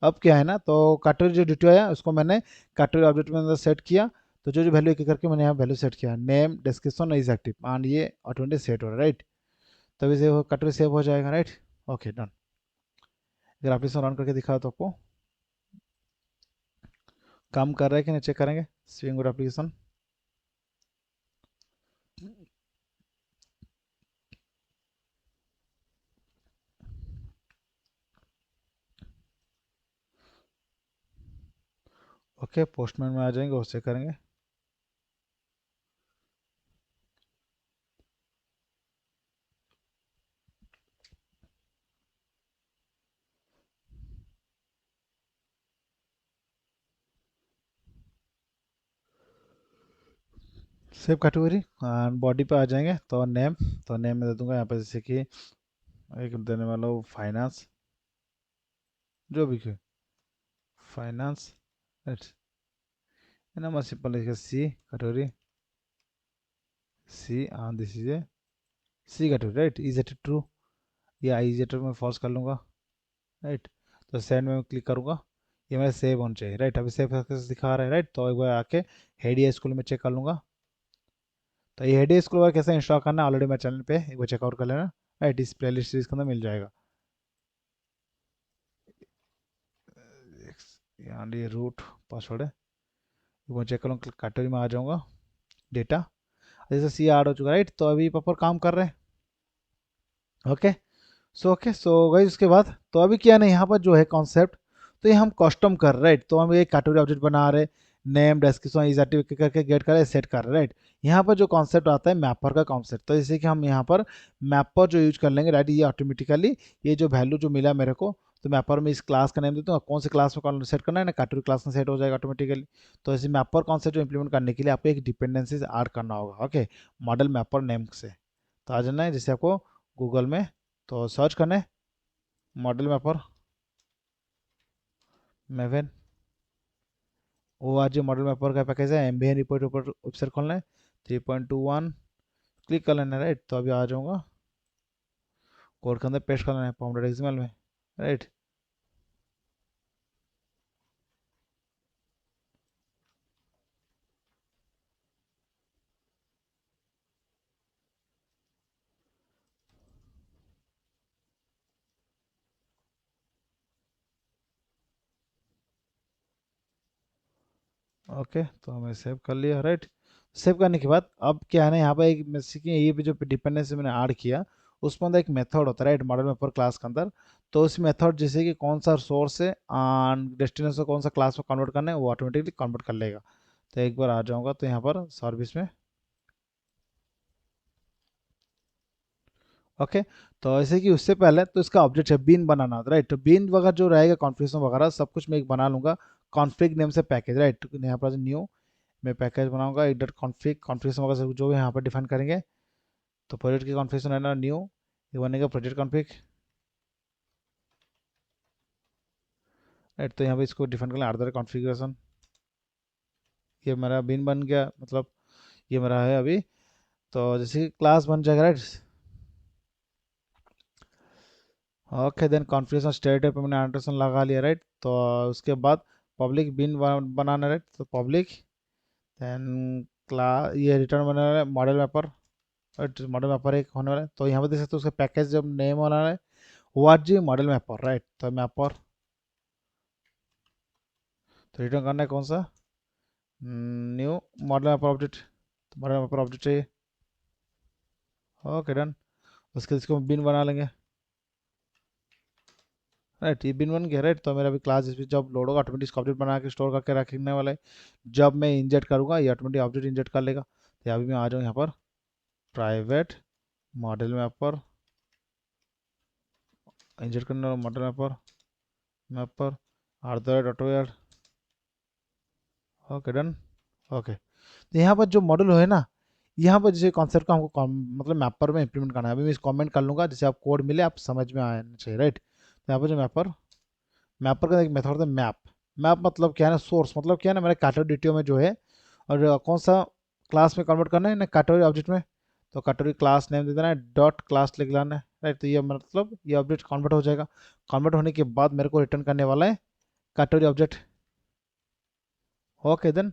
अब क्या है ना, तो कैटेगरी जो डिटो आया उसको मैंने कैटेगरी ऑब्जेक्ट में अंदर सेट किया। तो जो जो वैल्यू एक एक करके मैंने यहाँ वैल्यू सेट किया, name description is active and ये ऑटोमेटिक सेट हो रहा है, राइट। तभी से वो कैटेगरी सेव हो जाएगा, राइट। Okay done. अगर एप्लीकेशन रन करके दिखाओ तो आपको काम कर रहा है कि नहीं चेक करेंगे, swing good application. Okay, postman में आ जाएंगे, वो चेक करेंगे। सेव कैटेगरी बॉडी पे आ जाएंगे, तो नेम, तो नेम में दे दूंगा यहाँ पे जैसे कि एक देने वाला हूँ फाइनेंस, जो भी फाइनेंस, राइट। है ना, मैं सिंपल लिखा C category, see this is a C category, right. Is it true, या इज इट में फॉल्स कर लूँगा, राइट। तो सेंड में क्लिक करूँगा, ये मेरा सेव होना चाहिए, राइट। अभी सेव सक्सेस दिखा रहा है, राइट। तो एक बार आके हेडिया स्कूल में चेक कर लूँगा। तो ये हेडिया स्कूल कैसे इंस्टॉल करना है ऑलरेडी मेरे चैनल पे एक बार चेकआउट कर लेना, राइट। इस प्ले लिस्ट सीरीज के अंदर मिल जाएगा। यहाँ ये रूट पासवर्ड है, एक बार चेक करूँ, कैटेगरी में आ जाऊँगा, डेटा जैसे सी ऐड हो चुका है, राइट। तो अभी प्रॉपर काम कर रहे हैं, ओके। सो गई उसके बाद तो अभी क्या नहीं, यहाँ पर जो है कॉन्सेप्ट, तो ये हम कस्टम कर रहे, राइट। तो हम एक कैटेगरी ऑब्जेक्ट बना रहे, नेम डिस्क्रिप्शन इज एक्टिव करके गेट कर रहे, सेट कर रहे, राइट। यहाँ पर जो कॉन्सेप्ट आता है मैपर का कॉन्सेप्ट, तो जैसे कि हम यहाँ पर मैपर जो यूज कर लेंगे, राइट। ये ऑटोमेटिकली ये जो वैल्यू जो मिला मेरे को, तो मैपर में इस क्लास का नेम देता हूँ, कौन से क्लास में सेट करना है ना, कैटेगरी क्लास में सेट हो जाएगा ऑटोमेटिकली। तो ऐसे मैपर कॉन्सेप्ट जो इंप्लीमेंट करने के लिए आपको एक डिपेंडेंसीज ऐड करना होगा, ओके, मॉडल मैपर नेम से। तो आ जाना है जैसे आपको गूगल में, तो सर्च करना है मॉडल मैपर मेवन, वो आज जो मॉडल मैपर का पैकेज है, एमबीएन रिपोर्ट ऊपर वेबसाइट खोलना है, 3.21 क्लिक कर लेना है, राइट। तो अभी आ जाऊँगा, कोड के अंदर पेस्ट कर लेना है पॉम डॉट एक्सएमएल में, राइट। ओके, तो हमें सेव कर लिया, राइट। सेव करने के बाद अब क्या है ना, यहाँ पर एक जैसे कि ये भी जो डिपेंडेंसी मैंने ऐड किया, उसमें अंदर एक मेथड होता है, राइट, मॉडल मैपर क्लास के अंदर। तो उस मेथड जैसे कि कौन सा सोर्स है डेस्टिनेशन कौन सा क्लास में कन्वर्ट करना है, वो ऑटोमेटिकली कन्वर्ट कर लेगा। तो एक बार आ जाऊँगा तो यहाँ पर सर्विस में, ओके। तो ऐसे कि उससे पहले तो इसका ऑब्जेक्ट है बीन बनाना, राइट। तो बीन वगैरह जो रहेगा कॉन्फ़िगरेशन वगैरह सब कुछ मैं एक बना लूँगा, कॉन्फ़िग नेम से पैकेज, राइट। तो यहाँ पर न्यू मैं पैकेज बनाऊंगा, एक डॉट कॉन्फ़िग कॉन्फ़िगरेशन वगैरह सब जो भी यहाँ पर डिफाइन करेंगे। तो प्रोजेक्ट की कॉन्फ़िगरेशन है ना न्यू, ये बनेगा प्रोजेक्ट कॉन्फ़िग, राइट। तो यहाँ पे इसको डिफाइन कर लें आर्डर कॉन्फ़िगरेशन, ये मेरा बीन बन गया, मतलब ये मेरा है अभी। तो जैसे क्लास बन जाएगा, right. Okay, then configuration state पे मैंने एंडरसन लगा लिया, राइट। तो उसके बाद पब्लिक बिन बनाना, राइट। तो पब्लिक, देन क्लास ये रिटर्न बनाना है model mapper, right. Model mapper एक होने वाला है, तो यहाँ पे देख सकते हो उसका पैकेज जब नेम होना है वो जी मॉडल मैपर, राइट। तो मैपर, तो रिटर्न करना है कौन सा, न्यू मॉडल मैपर ऑब्जेक्ट, तो मॉडल मैपर ऑब्जेक्ट चाहिए, ओके डन। उसके इसको बिन बना लेंगे, राइट। ये बिन बन गया, राइट। तो मेरा भी क्लास इस जब लोड होगा ऑटोमेटिक ऑब्जेक्ट बना के स्टोर करके रखने वाला है, जब मैं इंजेक्ट करूँगा ये ऑटोमेटिक ऑब्जेक्ट इंजेक्ट कर लेगा। तो अभी मैं आ जाऊँ यहाँ पर प्राइवेट मॉडल मैपर, इंजेक्ट करने वाला model mapper, mapper are the auto add, okay done, okay. तो यहाँ पर जो मॉडल है ना, यहाँ पर जैसे कॉन्सेप्ट का हमको मतलब मैपर में इंप्लीमेंट करना है, अभी मैं इस कमेंट कर लूँगा जिससे आप कोड मिले आप समझ में आना चाहिए, राइट। तो यहाँ पर जो मैपर मैपर का एक मेथड होता है मैप। मैप मतलब क्या है ना, सोर्स मतलब क्या है ना, मेरे कैटेगरी डिटियो में जो है, और कौन सा क्लास में कन्वर्ट करना है ना, कैटेगरी ऑब्जेक्ट में। तो कैटेगरी क्लास नेम दे देना है, डॉट क्लास लिख लाना है, राइट। तो ये मतलब ये ऑब्जेक्ट कन्वर्ट हो जाएगा। कन्वर्ट होने के बाद मेरे को रिटर्न करने वाला है कैटेगरी ऑब्जेक्ट। ओके देन,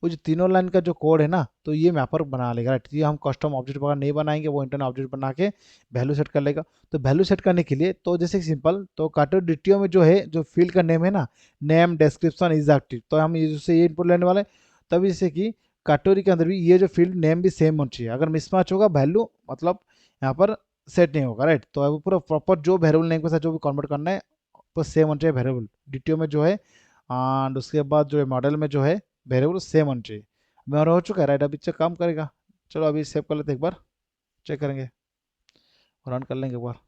वो जो तीनों लाइन का जो कोड है ना, तो ये मैपर बना लेगा, राइट। ये हम कस्टम ऑब्जेक्ट वगैरह नहीं बनाएंगे, वो इंटरनल ऑब्जेक्ट बना के वैल्यू सेट कर लेगा। तो वैल्यू सेट करने के लिए तो जैसे सिंपल, तो कैटेगरी डिटियो में जो है, जो फील्ड का नेम है ना, नेम डिस्क्रिप्शन इज एक्टिव, तो हम ये इनपुट लेने वाले हैं। तभी जैसे कि कैटेगरी के अंदर भी ये जो फील्ड नेम भी सेम होना चाहिए, अगर मिसमैच होगा वैल्यू मतलब यहाँ पर सेट नहीं होगा, राइट। तो अब पूरा प्रॉपर जो वेरिएबल नेम के साथ जो भी कन्वर्ट करना है वो सेम होना चाहिए वेरिएबल डिटियो में जो है। एंड उसके बाद जो है मॉडल में जो है वेरिएबल सेम होना चाहिए। मेरा हो चुका है, राइट। अभी चेक काम करेगा। चलो अभी सेव कर लेते हैं, एक बार चेक करेंगे, रन कर लेंगे एक बार।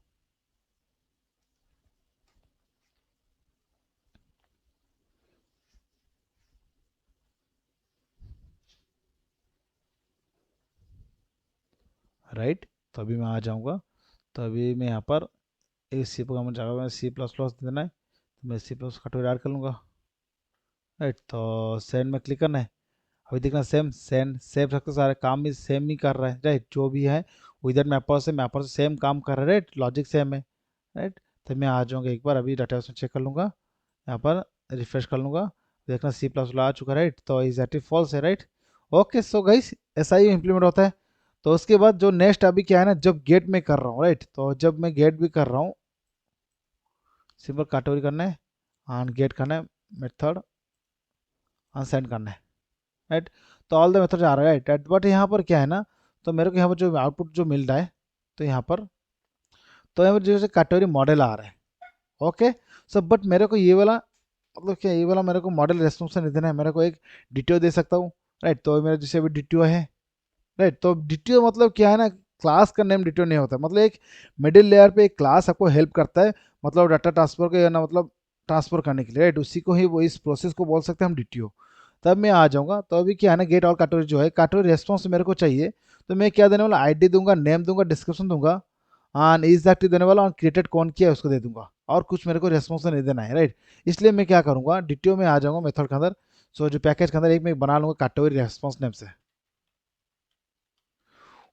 राइट, तो अभी मैं आ जाऊंगा। तो अभी मैं यहाँ पर इस सी प्रोग्राम जगह में सी प्लस प्लस देना है, तो मैं सी प्लस कटोरी ऐड कर लूँगा, राइट। तो सेंड में क्लिक करना है। अभी देखना सेम सेंड सेव सकते, सारे काम भी सेम ही कर रहा है, राइट। जो भी है वो इधर मैपर से सेम काम कर रहा है, राइट। लॉजिक सेम है, राइट। तो मैं आ जाऊँगा एक बार, अभी डाटा चेक कर लूँगा, यहाँ पर रिफ्रेश कर लूँगा। देखना सी प्लस आ चुका है, राइट। तो एग्जैक्टली फॉल्स है, राइट। ओके, सो गाइस ऐसा ही इम्प्लीमेंट होता है। तो उसके बाद जो नेक्स्ट अभी क्या है ना, जब गेट में कर रहा हूँ, राइट। तो जब मैं गेट भी कर रहा हूँ, सिंपल कैटेगरी करना है, ऑन गेट करना है, मेथड अनसेंड करना है, राइट। तो ऑल द मेथड आ रहा है, राइट। बट यहाँ पर क्या है ना, तो मेरे को यहाँ पर जो आउटपुट जो मिल रहा है, तो यहाँ पर तो यहाँ पर जैसे कैटेगरी मॉडल आ रहा है। ओके, सो बट मेरे को ये वाला मतलब क्या, ये वाला मेरे को मॉडल रेस्पॉन्स नहीं देना है, मेरे को एक डिटियो दे सकता हूँ, राइट। तो मेरा जैसे अभी डिटियो है, राइट। तो डिटियो मतलब क्या है ना, क्लास का नेम डिटियो नहीं होता, मतलब एक मिडिल लेयर पे एक क्लास आपको हेल्प करता है, मतलब डाटा ट्रांसफर के ना, मतलब ट्रांसफर करने के लिए, राइट। उसी को ही वो इस प्रोसेस को बोल सकते हैं हम डिटियो। तब मैं आ जाऊंगा। तो अभी क्या है ना, गेट और कैटेगरी जो है, कैटेगरी रेस्पॉन्स मेरे को चाहिए, तो मैं क्या देने वाला, आईडी दूंगा, नेम दूंगा, डिस्क्रिप्शन दूंगा, हाँ इज एक्टिव देने वाला, और क्रिएटेड कौन किया है उसको दे दूंगा, और कुछ मेरे को रेस्पॉन्स नहीं देना है, राइट। इसलिए मैं क्या करूंगा, डिटियो में आ जाऊंगा मेथड के अंदर। सो जो पैकेज के अंदर एक मैं बना लूंगा कैटेगरी रेस्पॉन्स नेम से,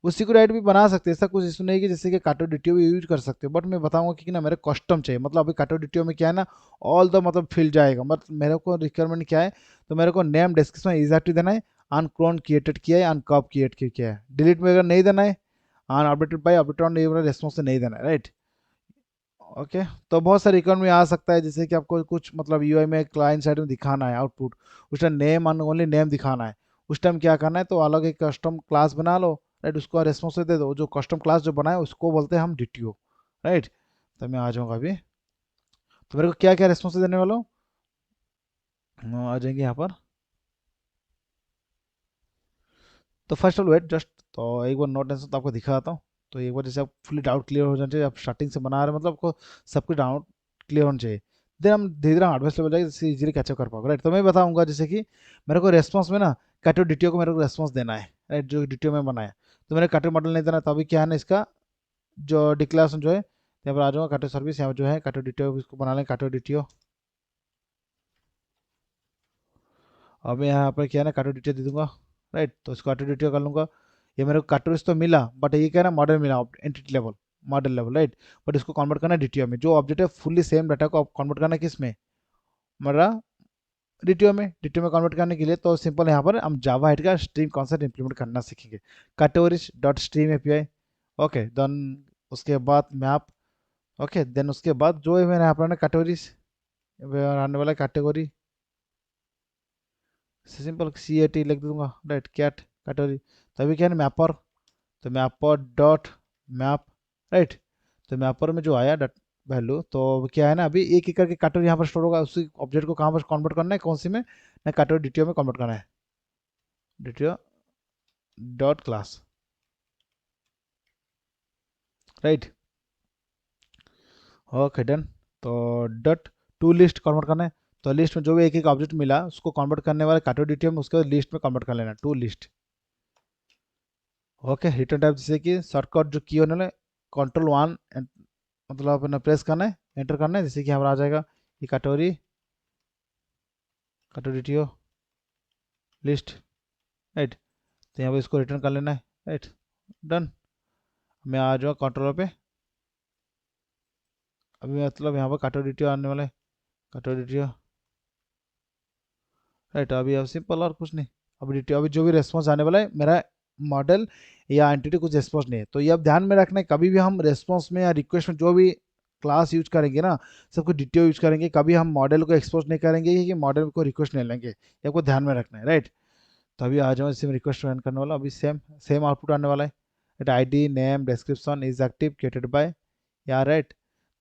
उसी को राइट भी बना सकते हैं, ऐसा कुछ इशू नहीं कि जैसे कि काटो डिटियो भी यूज कर सकते हो। बट मैं बताऊंगा कि ना मेरे कस्टम चाहिए, मतलब अभी काटो डिटियो में क्या है ना, ऑल द मतलब फिल जाएगा, मतलब मेरे को रिक्वायरमेंट क्या है, तो मेरे को नेम डिस्क्रिप्शन एग्जैक्टली देना है, अनक्लोन क्रिएटेड किया है, अनकॉप क्रिएट किया है, डिलीट में अगर नहीं देना है, unupdated by updated on response नहीं देना है, राइट। ओके, तो बहुत सारे रिक्वायरमेंट में आ सकता है, जैसे कि आपको कुछ मतलब यूआई में क्लाइंट साइड में दिखाना है आउटपुट, उस टाइम नेम ओनली नेम दिखाना है, उस टाइम क्या करना है, तो अलग एक कस्टम क्लास बना लो, राइट। उसको रेस्पॉन्स दे दो, जो कस्टम क्लास जो बनाए उसको बोलते हैं हम डिटियो, राइट। तो मैं आ जाऊँगा अभी। तो मेरे को क्या क्या रेस्पॉन्स देने वाला हूँ, हम आ जाएंगे यहाँ पर। तो फर्स्ट ऑफ वेट जस्ट, तो एक बार नोट आंसर तो आपको दिखाता हूँ। तो एक बार जैसे आप फुली डाउट क्लियर हो जाना चाहिए, आप स्टार्टिंग से बना रहे हैं, मतलब आपको सब कुछ डाउट क्लियर होना चाहिए। देन हम धीरे धीरे एडवांस लेवल जाएंगे, जैसे इजीली कैचअप कर पाओगे, राइट। तो मैं बताऊंगा जैसे कि मेरे को रेस्पॉन्स में ना कैटो डिटियो को मेरे को रेस्पॉन्स देना है, राइट, जो डिटियो में बनाया। तो मैंने कैटो मॉडल नहीं देना, तो अभी क्या है ना, इसका जो डिक्लेरेशन जो है, यहाँ पर आ जाऊँगा, कैटो सर्विस यहाँ जो है कैटो डिटियो, इसको बना लें कैटो डिटियो। अब मैं यहाँ पर क्या है ना कैटो डिटियो दे दूंगा, राइट। तो इसको कैटो डिटियो कर लूँगा। ये मेरे को कैटोरिस तो मिला, बट ये क्या है ना, मॉडल मिला entity level, model level, right. But इसको कन्वर्ट करना है डिटियो में, जो ऑब्जेक्ट है फुल्ली सेम डाटा को कन्वर्ट करना है किस में, हमारा डिटियो में कन्वर्ट करने के लिए तो सिंपल यहाँ पर हम जावा हेड का स्ट्रीम कॉन्सेप्ट इंप्लीमेंट करना सीखेंगे, categories dot stream API. Okay then उसके बाद मैप। ओके देन उसके बाद जो है मैंने यहाँ पर कैटेगरीज आने वाला category, simple C A T लिख दूंगा, राइट, कैट कैटेगरी। तभी क्या है मैपर, तो मैपर डॉट मैप, राइट। तो मैपर में जो आया डॉट वैल्यू, तो क्या है ना, अभी एक एक करके कैटेगरी यहाँ पर स्टोर होगा, उसी ऑब्जेक्ट को कहाँ पर कन्वर्ट करना है, कौन सी में ना, कैटेगरी डिटियो में कन्वर्ट करना है, DTO dot class, right. Okay done. तो डॉट टू लिस्ट कन्वर्ट करना है, तो लिस्ट में जो भी एक एक ऑब्जेक्ट मिला उसको कन्वर्ट करने वाले कैटेगरी डिटियो में, उसके बाद लिस्ट में कन्वर्ट कर लेना to list. Okay, return type जैसे कि शॉर्टकट जो की होने वाले, कंट्रोल वन मतलब अपना प्रेस करना है, एंटर करना है, जैसे कि हमारा आ जाएगा ये कैटेगरी लिस्ट, राइट। तो यहाँ पे इसको रिटर्न कर लेना है, राइट। डन। मैं आ जाऊँ कंट्रोलर पे। अभी मतलब यहाँ पर कैटेगरी आने वाला है, कैटेगरी, राइट। अभी अब सिंपल और कुछ नहीं। अभी जो भी रेस्पॉन्स आने वाला है मेरा मॉडल या एंटिटी कुछ रेस्पॉन्स नहीं है। तो ये अब ध्यान में रखना है, कभी भी हम रेस्पॉन्स में या रिक्वेस्ट में जो भी क्लास यूज करेंगे ना, सबको डिटेल यूज करेंगे, कभी हम मॉडल को एक्सपोज नहीं करेंगे कि मॉडल को रिक्वेस्ट नहीं लेंगे, ये आपको ध्यान में रखना है, राइट। तो अभी आ जाओ, इसी में रिक्वेस्ट रन करने वाला, अभी सेम सेम आउटपुट आने वाला है, right. ID name description is active created by, या राइट।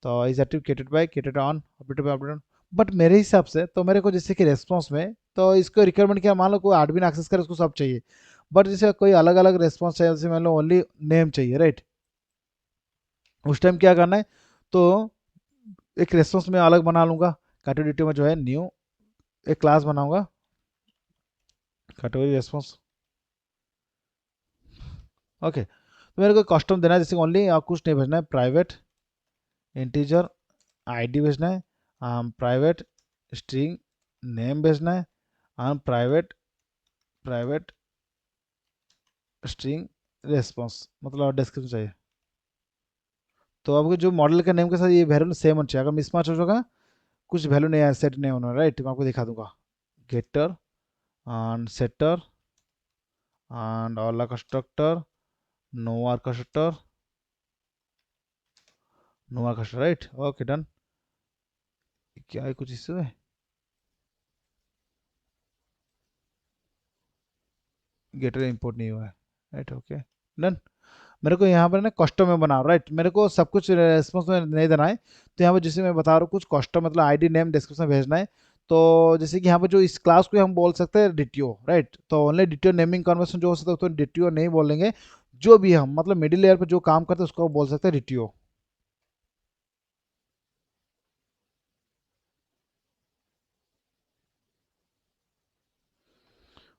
तो is active created by, created on, update bye, update. But मेरे हिसाब से तो मेरे को जैसे कि रेस्पॉन्स में तो इसको रिक्वायरमेंट क्या, मान लो कोई एडमिन एक्सेस करे उसको सब चाहिए, बट जैसे कोई अलग अलग रेस्पॉन्स चाहिए, जैसे मान लो ओनली नेम चाहिए, राइट। उस टाइम क्या करना है, तो एक रेस्पॉन्स में अलग बना लूंगा, कैटेगरी में जो है न्यू एक क्लास बनाऊंगा, कैटेगरी रेस्पॉन्स, ओके। तो मेरे को कस्टम देना है, जैसे ओनली कुछ नहीं भेजना है, प्राइवेट इंटीजर आईडी भेजना है, प्राइवेट स्ट्रिंग नेम भेजना है, प्राइवेट प्राइवेट स्ट्रिंग रेस्पॉन्स, मतलब डिस्क्रिप्शन चाहिए। तो आपको जो मॉडल के नेम के साथ ये वैल्यू सेम होना चाहिए, अगर मिसमैच हो जाएगा कुछ वैल्यू नहीं है, सेट नहीं होना, राइट। मैं आपको दिखा दूंगा, getter and setter and all constructor, no arg constructor, no arg constructor, right. Okay done. क्या है कुछ इससे, गेटर इंपोर्ट नहीं हुआ है, राइट, ओके डन। मेरे को यहाँ पर ना कस्टम में बनाओ, राइट। मेरे को सब कुछ रेस्पॉन्स में नहीं देना है, तो यहाँ पर जैसे मैं बता रहा हूँ कुछ कस्टम मतलब आईडी नेम डिस्क्रिप्शन भेजना है। तो जैसे कि यहाँ पर जो इस क्लास को हम बोल सकते हैं डिटियो, राइट। तो ओनली डिटियो नेमिंग कन्वर्सन जो हो सकता है तो डिटियो नहीं बोलेंगे, जो भी हम मतलब मिडिल लेयर पर जो काम करते हैं उसको बोल सकते हैं डिटियो।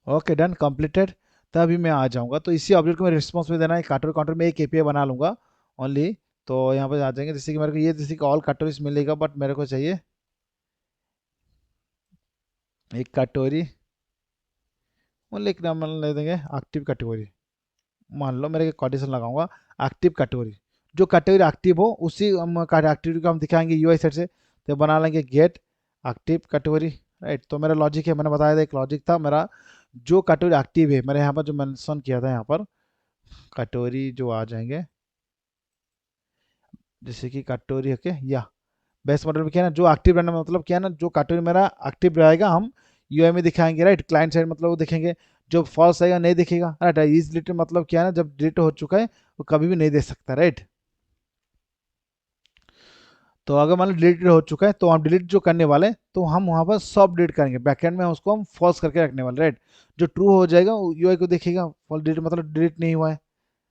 Okay done completed. तभी मैं आ जाऊंगा, तो इसी ऑब्जेक्ट को मैं रिस्पॉन्स में देना है, काउंटर काउंटर में एक एपीआई बना लूंगा ओनली। तो यहाँ पर आ जाएंगे, जैसे कि मेरे को ये जैसे कि ऑल कैटेगरीज मिलेगा, बट मेरे को चाहिए एक कैटेगरी, ओनली एक नाम ले देंगे एक्टिव कैटेगरी। मान लो मेरे कंडीशन लगाऊंगा एक्टिव कैटेगरी, जो कैटेगरी एक्टिव हो उसी हम एक्टिविटी को हम दिखाएंगे यूआई सेट से, तो बना लेंगे गेट एक्टिव कैटेगरी, राइट। तो मेरा लॉजिक है, मैंने बताया था एक लॉजिक था मेरा, जो कैटेगरी एक्टिव है मेरे यहाँ पर जो मेंशन किया था यहाँ पर कैटेगरी जो आ जाएंगे, जैसे कि कैटेगरी है क्या, या बेस मॉडल में क्या है ना, जो एक्टिव रहना मतलब क्या है ना, जो कैटेगरी मेरा एक्टिव रहेगा हम यूआई में दिखाएंगे, राइट। क्लाइंट साइड मतलब वो दिखेंगे, जो फॉल्स आएगा नहीं दिखेगा, राइट। इज डिलीट मतलब क्या है ना, जब डिलीट हो चुका है वो कभी भी नहीं दे सकता, राइट। तो अगर मान लो डिलीटेड हो चुका है तो हम डिलीट जो करने वाले हैं, तो हम वहाँ पर सब डिलीट करेंगे, बैकएंड में उसको हम फॉल्स करके रखने वाले, राइट। जो ट्रू हो जाएगा यूआई को देखेगा, फॉल्स डिलीट मतलब डिलीट नहीं हुआ है,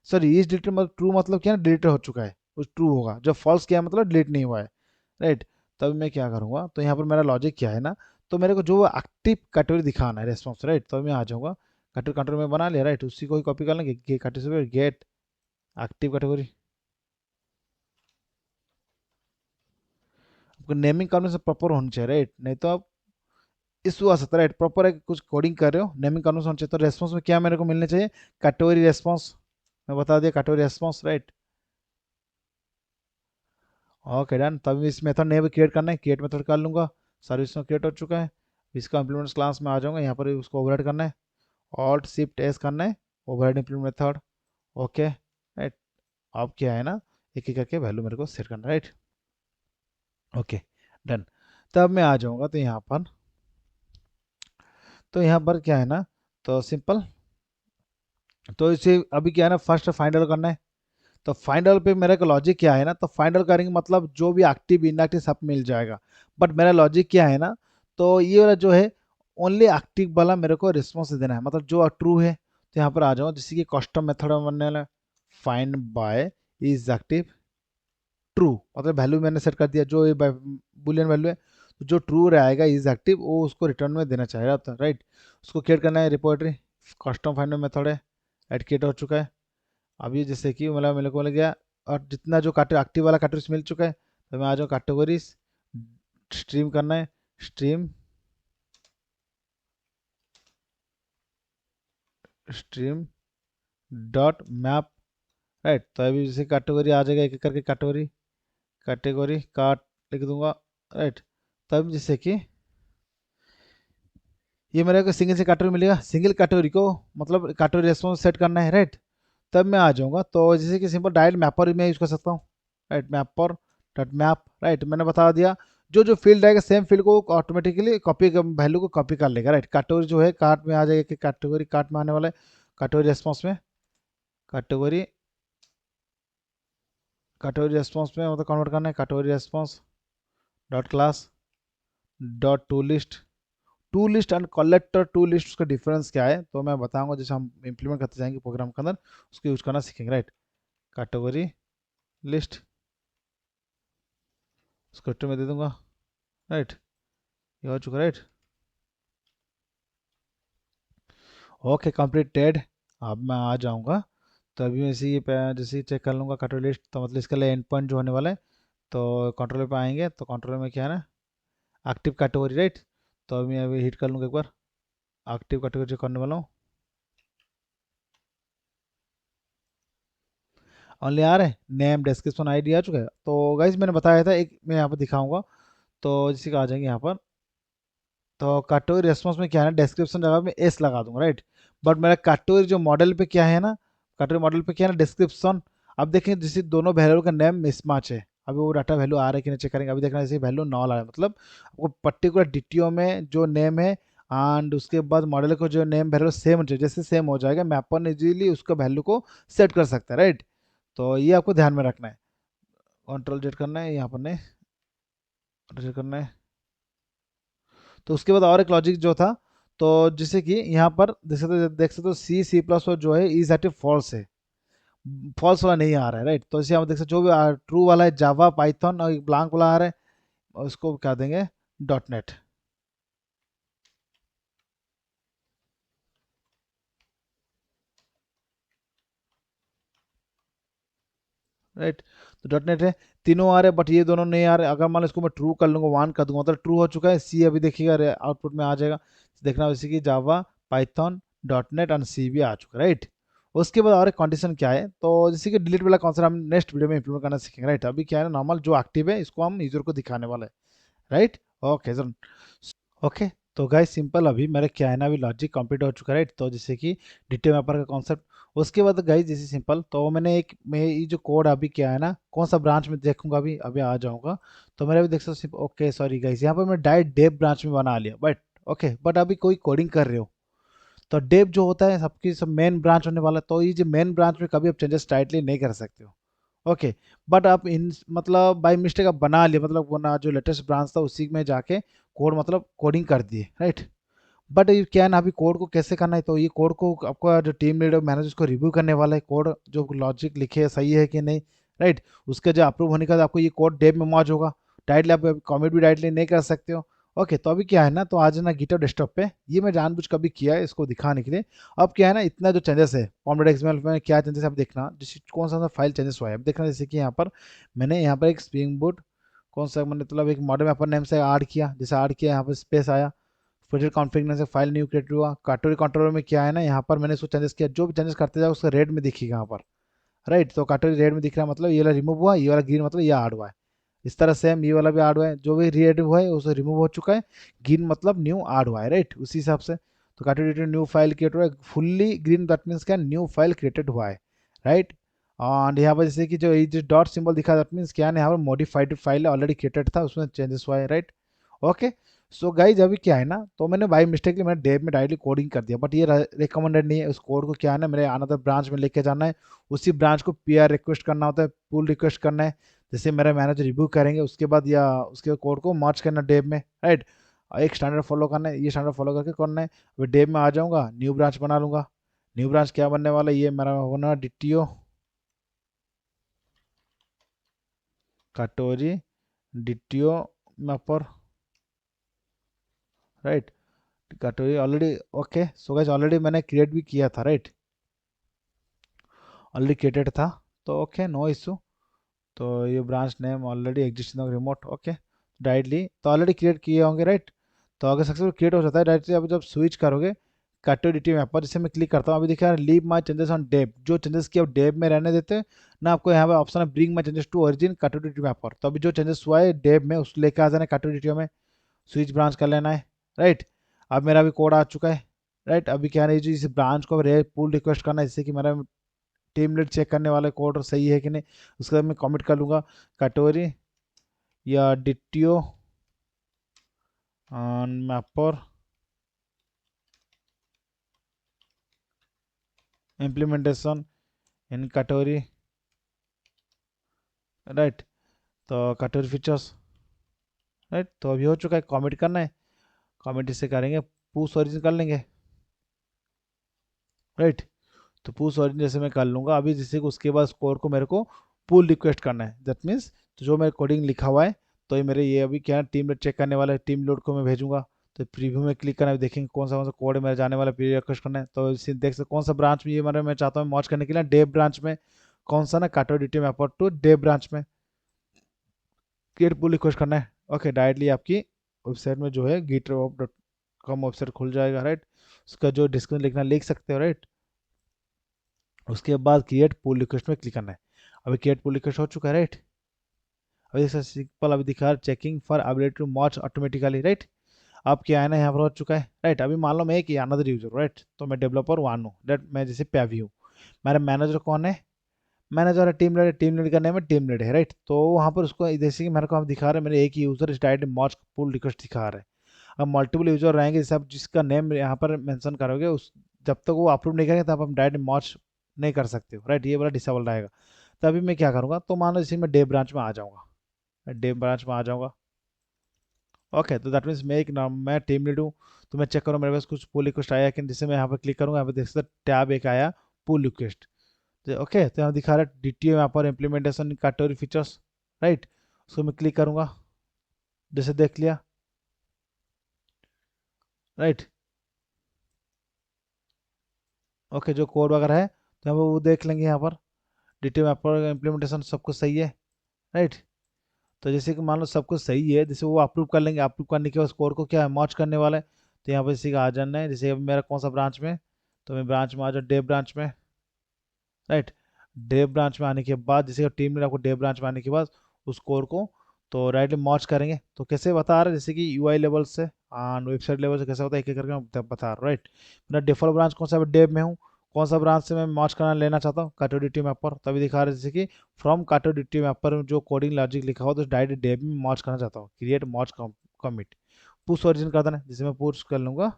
सॉरी इज डिलीट मतलब ट्रू मतलब क्या है डिलीट हो चुका है, वो ट्रू होगा, जब फॉल्स किया मतलब डिलीट नहीं हुआ है, राइट। तब मैं क्या करूँगा, तो यहाँ पर मेरा लॉजिक क्या है ना, तो मेरे को जो एक्टिव कैटेगरी दिखाना है रेस्पॉन्स, राइट। तो मैं आ जाऊँगा कैटेगरी काउंटर में बना लिया, राइट। उसी को ही कॉपी कर लेंगे, कैटेगरी से गेट एक्टिव कैटेगरी, आपको नेमिंग कॉन्वेंशन प्रॉपर होनी चाहिए, राइट। नहीं तो आप इशू आ सकता है, राइट। प्रॉपर है कुछ कोडिंग कर रहे हो, नेमिंग कॉन्वेंशन होना चाहिए। तो रेस्पॉन्स में क्या मेरे को मिलने चाहिए, कैटेगरी रेस्पॉन्स, मैं बता दिया category response, right. Okay done. तब इस मेथड ने भी क्रिएट करना है, क्रिएट मेथड कर लूंगा, सर्विस में क्रिएट हो चुका है। इसका इम्प्लीमेंट्स क्लास में आ जाऊंगा, यहाँ पर ही उसको ओवरराइड करना है, ऑल्ट शिफ्ट एस करना है, override implement method, okay right. अब क्या है ना, एक एक करके वैल्यू मेरे को सेट करना है, राइट, ओके डन। तब मैं आ जाऊंगा तो यहाँ पर, तो यहाँ पर क्या है ना, तो सिंपल, तो इसे अभी क्या है ना फर्स्ट फाइंड आउट करना है। तो फाइंड आउट पे मेरा का लॉजिक क्या है ना, तो फाइंड आउट करेंगे मतलब जो भी एक्टिव इनएक्टिव सब मिल जाएगा, बट मेरा लॉजिक क्या है ना, तो ये वाला जो है ओनली एक्टिव वाला मेरे को रिस्पॉन्स देना है, मतलब जो ट्रू है। तो यहाँ पर आ जाओ, जैसे कि कस्टम मेथड बनने वाला find by is active true, मतलब वैल्यू मैंने सेट कर दिया जो बुलियन वैल्यू है, तो जो ट्रू रहेगा इज एक्टिव वो उसको रिटर्न में देना चाहिए था, राइट। उसको क्रिएट करना है रिपोर्टरी, कस्टम फाइंड मेथड है, एड क्रिएट हो चुका है। अभी जैसे कि मतलब मेरे को मिल गया, और जितना जो एक्टिव वाला कैटेगरीज मिल चुका है, तो मैं आ जाऊँ कैटेगरीज स्ट्रीम करना है, stream stream dot map, right. तो अभी जैसे कैटेगरी आ जाएगा, एक एक करके कैटेगरी, कैटेगरी कार्ट लिख दूंगा, राइट। तब जैसे कि ये मेरे को सिंगल से कैटेगरी मिलेगा, सिंगल कैटेगरी को मतलब कैटेगरी रेस्पॉन्स सेट करना है, राइट। तब मैं आ जाऊंगा, तो जैसे कि सिंपल डायरेक्ट मैपर मैं यूज कर सकता हूँ, right. Mapper dot map, right, मैंने बता दिया। जो जो फील्ड आएगा सेम फील्ड को ऑटोमेटिकली कॉपी, वैल्यू को कॉपी कर लेगा, राइट। कैटेगरी जो है कार्ट में आ जाएगा, कि कैटेगरी कार्ट में आने वाला है, कैटेगरी रेस्पॉन्स में, कैटेगरी कैटेगरी रेस्पॉन्स में मतलब कन्वर्ट करना है, category response dot class dot to list. To list and collector to list, उसका डिफरेंस क्या है तो मैं बताऊंगा, जैसे हम इंप्लीमेंट करते जाएंगे प्रोग्राम के अंदर, उसको यूज करना सीखेंगे, राइट। कैटेगरी लिस्ट स्क्रिप्ट में दे दूंगा, राइट। ये हो चुका, राइट। Okay completed. अब मैं आ जाऊंगा, तो अभी मैं इसी जैसे ही चेक कर लूंगा कैटेगरी लिस्ट, तो मतलब इसके लिए एंड पॉइंट जो होने वाला है, तो कंट्रोलर पे आएंगे, तो कंट्रोलर में क्या है ना, एक्टिव कैटेगरी, राइट। तो अभी मैं अभी हिट कर लूँगा एक बार, एक्टिव कैटेगरी चेक करने वाला हूँ, ओनली आ रहा है, नेम डिस्क्रिप्शन आईडी आ चुका है। तो गाइज मैंने बताया था, एक मैं यहाँ पर दिखाऊंगा, तो जैसे कि आ जाएंगे यहाँ पर, तो कैटेगरी रेस्पॉन्स में क्या है ना, डिस्क्रिप्शन जगह में एस लगा दूंगा, राइट। बट मेरा कैटेगरी जो मॉडल पे क्या है ना, कैटेगरी मॉडल पे क्या है ना, डिस्क्रिप्शन। अब देखें जैसे दोनों वैल्यू का नेम मिसमैच है, अभी वो डाटा वैल्यू आ रहा है कि नहीं चेक करेंगे। अभी देखना जैसे वैल्यू नॉल आ रहा है, मतलब आपको पर्टिकुलर डीटीओ में जो नेम है एंड उसके बाद मॉडल को जो नेम वैल्यू सेम, जैसे सेम हो जाएगा, मैपर ने इजीली उसका वैल्यू को सेट कर सकता है, राइट। तो ये आपको ध्यान में रखना है, कंट्रोल जेड करना है यहाँ पर, नहीं करना है। तो उसके बाद और एक लॉजिक जो था, तो जैसे कि यहाँ पर देख सकते हो सी सी प्लस और जो है इज एट फॉल्स है, फॉल्स वाला नहीं आ रहा है, राइट। तो इसे हम देख सकते जो भी ट्रू वाला है जावा पाइथन, और ब्लैंक वाला आ रहा है, और उसको क्या देंगे, डॉट नेट, राइट। तो डॉट नेट है, तीनों आ रहे हैं, बट ये दोनों नहीं आ रहे। अगर मान लो इसको मैं ट्रू कर लूँगा, वन कर दूंगा, मतलब ट्रू हो चुका है। सी अभी देखिएगा आउटपुट में आ जाएगा, देखना जैसे कि Java Python dot net and C भी आ चुका है, राइट। उसके बाद और एक कंडीशन क्या है, तो जैसे कि डिलीट वाला कॉन्सेप्ट हम नेक्स्ट वीडियो में इंप्लीमेंट करना सीखेंगे, राइट। अभी क्या है ना, नॉर्मल जो एक्टिव है इसको हम यूजर को दिखाने वाला है, राइट। Okay sir, okay. तो गाइस सिंपल, अभी मेरा क्या है ना, अभी लॉजिक कंप्लीट हो चुका है, राइट। तो जैसे कि डिटेल मैपर का कॉन्सेप्ट, उसके बाद गाइस जैसे सिंपल, तो मैंने एक मैं ये जो कोड अभी क्या है ना, कौन सा ब्रांच में देखूंगा, अभी अभी आ जाऊंगा। तो मेरा अभी देख सकते, ओके सॉरी गाइस, यहाँ पर मैं डायरेक्ट डेव ब्रांच में बना लिया, बट ओके, बट अभी कोई कोडिंग कर रहे हो, तो डेव जो होता है सबकी सब मेन ब्रांच होने वाला है, तो ये जो मेन ब्रांच में कभी आप चेंजेस डायरेक्टली नहीं कर सकते हो, ओके। बट आप इन मतलब बाय मिस्टेक आप बना लिए, मतलब वो ना जो लेटेस्ट ब्रांच था उसी में जाके कोड मतलब कोडिंग कर दिए, राइट। बट ये क्या है ना, अभी कोड को कैसे करना है, तो ये कोड को आपका जो टीम लीडर मैनेजर उसको रिव्यू करने वाला है, कोड जो लॉजिक लिखे है सही है कि नहीं, राइट। उसके जो अप्रूव होने का बाद आपको ये कोड डेव में मौज होगा, डायरेक्टली आप कमिट भी डायरेक्टली नहीं कर सकते हो, ओके। तो अभी क्या है ना, तो आज ना गिटहब डेस्कटॉप पे ये मैं जानबूझ कभी किया है इसको दिखाने के लिए। अब क्या है ना, इतना जो चेंजेस है कॉम्प्लेट एक्सएमएल में क्या चेंजेस है, आप देखना जैसे कौन सा फाइल चेंजेस हुआ है, अब देखना जैसे कि यहाँ पर मैंने यहाँ पर एक स्प्रिंग बूट कौन सा मतलब एक मॉडल मैपर नेम से ऐड किया, जैसे ऐड किया यहाँ पर स्पेस आया, प्रोजेक्ट कॉन्फ़िगरेशन से फाइल न्यू क्रिएट हुआ, कैटेगरी कंट्रोलर में क्या है ना, यहाँ पर मैंने इसको चेंजेस किया, जो भी चेंजेस करते जाओ उसका रेड में दिखेगा यहाँ पर, राइट। तो कैटेगरी रेड में दिख रहा है, मतलब ये वाला रिमूव हुआ, ये वाला ग्रीन मतलब ये ऐड हुआ है। इस तरह सेम ये वाला भी ऐड हुआ है, जो भी रेड हुआ है उसे रिमूव हो चुका है, ग्रीन मतलब न्यू ऐड हुआ है, राइट। उसी हिसाब से तो कैटेगरी न्यू फाइल क्रिएट हुआ है, फुल्ली ग्रीन दैट मीन्स क्या, न्यू फाइल क्रिएटेड हुआ है, राइट। और यहाँ पर जैसे कि जो ये जो डॉट सिंबल दिखा दैट मीन्स क्या है, यहाँ पर मॉडिफाइड फाइल ऑलरेडी क्रिएटेड था, उसमें चेंजेस हुआ है, राइट। ओके। सो गाइज अभी क्या है ना, तो मैंने बाई मिस्टेकली मैंने डेव में डायरेक्टली कोडिंग कर दिया, बट ये रिकमेंडेड नहीं है। उस कोड को क्या है ना, मेरे अनदर ब्रांच में लेके जाना है, उसी ब्रांच को पीआर रिक्वेस्ट करना होता है, पुल रिक्वेस्ट करना है, जैसे मेरा मैनेजर रिव्यू करेंगे उसके बाद, या उसके कोड को मर्ज करना डेव में, राइट। एक स्टैंडर्ड फॉलो करना है, ये स्टैंडर्ड फॉलो करके करना है। अभी डेव में आ जाऊंगा, न्यू ब्रांच बना लूंगा। न्यू ब्रांच क्या बनने वाला है, ये मेरा होना डीटीओ कटोरी डीटीओ मैपर, राइट। कटोरी already, okay. So guys already मैंने क्रिएट भी किया था, राइट, ऑलरेडी क्रिएटेड था, तो ओके नो इशू। तो ये branch name already existing remote, okay. Directly तो ऑलरेडी क्रिएट किए होंगे, राइट। तो अगर सक्सेसफुल क्रिएट हो जाता है डायरेक्टली, अब जब स्विच करोगे कैटेगरी मैप पर, जैसे मैं क्लिक करता हूँ, अभी दिखा लीव माई चेंजेस ऑन डेब, जो चेंजेस किए अब डेब में रहने देते हैं ना। आपको यहाँ पे ऑप्शन है bring my changes to origin category map पर, तो अभी जो चेंजेस हुआ है डेब में उसको लेकर आ जाना कैटेगरी में, स्विच ब्रांच कर लेना है, राइट। अब मेरा भी कोड आ चुका है, राइट। अभी क्या नहीं, इस ब्रांच को पुल रिक्वेस्ट करना है, जिससे कि मेरा टीम लीड चेक करने वाला कोड सही है कि नहीं। उसके बाद मैं कमिट कर लूँगा कैटेगरी या DTO on mapper implementation in category, right. तो कैटेगरी फीचर्स, राइट। तो अभी हो चुका है, कमिट करना है, कमिट इसे करेंगे, पुश ओरिजिन कर लेंगे, राइट। तो पुश ओरिजिन जैसे मैं कर लूँगा अभी, जैसे कि उसके बाद स्कोर को मेरे को पुल रिक्वेस्ट करना है, दैट मीन्स तो जो मेरे कोडिंग लिखा हुआ है, तो ये मेरे ये अभी क्या टीम लोड चेक करने वाला है, टीम लोड को मैं भेजूंगा। तो प्रीव्यू में क्लिक करना है, देखेंगे कौन सा कोड मेरा जाने वाला, प्री रिक्वेस्ट करना है। तो इसे देख सकते कौन सा ब्रांच में ये मेरा मैं चाहता हूँ मॉर्च करने के लिए, डेव ब्रांच में, कौन सा ना category mapper to dev branch में क्रिएट पुल रिक्वेस्ट करना है। ओके, डायरेक्टली आपकी वेबसाइट में जो है github.com वेबसाइट खुल जाएगा, राइट। उसका जो डिस्क्रिप्शन लिखना लिख सकते हो, राइट। उसके बाद क्रिएट पुल रिक्वेस्ट में क्लिक करना है। अभी क्रिएट पुल रिक्वेस्ट हो चुका है, राइट। अभी सिंपल अभी दिखा checking for ability to march automatically, right. अब क्या है ना, यहाँ पर हो चुका है, राइट। अभी मान लो मैं एक अनदर यूजर, राइट। तो मैं डेवलपर वन हूँ, राइट। मैं जैसे पैवी हूँ, मेरा मैनेजर कौन है, मैनेजर है टीम लीड, टीम लीड का नेम है टीम लीड है, राइट। तो वहाँ पर उसको जैसे कि मेरे को आप दिखा रहे हैं, मेरे एक ही यूजर इस डायरेक्ट मॉर्च पुल रिक्वेस्ट दिखा रहे हैं। अब मल्टीपल यूजर रहेंगे, जैसे आप जिसका नेम यहाँ पर मेंशन करोगे, उस जब तक वो अप्रूव नहीं करेंगे तब आप डायरेक्ट मॉर्च नहीं कर सकते हो, राइट। ये वाला डिसेबल रहेगा। तभी मैं क्या करूँगा, तो मान लो जैसे मैं डे ब्रांच में आ जाऊँगा, डे ब्रांच में आ जाऊँगा। ओके, तो दैट मीन्स मैं एक नाम मैं टीम लीड हूँ। तो मैं चेक करूँ मेरे पास कुछ पुल रिक्वेस्ट आया कि, जिससे मैं यहाँ पर क्लिक करूँगा, यहाँ पर देख सकते टैब एक आया पुल रिक्वेस्ट। तो ओके, तो यहाँ दिखा रहा है डीटीओ यहाँ पर इम्प्लीमेंटेशन कैटेगरी फीचर्स, राइट। उसको मैं क्लिक करूँगा, जैसे देख लिया, राइट। ओके, जो कोड वगैरह है तो हम वो देख लेंगे यहाँ पर, डीटीओ यहाँ पर इम्प्लीमेंटेशन सब कुछ सही है, राइट। तो जैसे कि मान लो सब कुछ सही है, जैसे वो अप्रूव कर लेंगे, अप्रूव करने के बाद स्कोर को क्या है मॉर्च करने वाला है। तो यहाँ पर जैसे कि आ जाना है, जैसे अब मेरा कौन सा ब्रांच में, तो मैं ब्रांच में आ जाऊँ, डे ब्रांच में, राइट। डे ब्रांच में आने के बाद, जैसे टीम ने आपको डे ब्रांच में आने के बाद उस कोर को तो राइटली मॉर्च करेंगे। तो कैसे बता रहे हैं, जैसे कि यूआई लेवल से और वेबसाइट लेवल से कैसे होता है, एक एक करके मैं बता रहा हूँ, राइट। मेरा डिफॉल्ट ब्रांच कौन सा है, डेव में हूँ। कौन सा ब्रांच से मैं मॉर्च करना लेना चाहता हूँ, कैटेगरी मैप पर, तभी दिखा रहे हैं जैसे कि फ्रॉम कैटेगरी मैप पर जो कोडिंग लॉजिक लिखा हो, तो डायरेक्ट डेव में मॉर्च करना चाहता हूँ, create march commit push origin कर देना, जिसे मैं पुश कर लूँगा,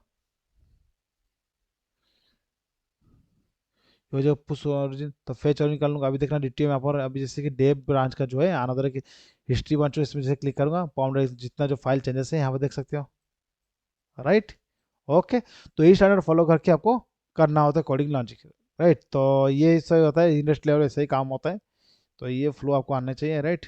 वो जो पुश ओरिजिन तो फेच ओरिजिन कर लूँगा। अभी देखना डिटेल में पर, अभी जैसे कि डेव ब्रांच का जो है अनदर की हिस्ट्री बन चुकी है, इसमें जैसे क्लिक करूँगा पाउंड जितना जो फाइल चेंजेस है यहाँ पर देख सकते हो, राइट। ओके, तो ये स्टैंडर्ड फॉलो करके आपको करना होता है कोडिंग लॉजिक, राइट। तो ये सही होता है, इंडस्ट्री लेवल ऐसे ही काम होता है। तो ये फ्लो आपको आना चाहिए, राइट।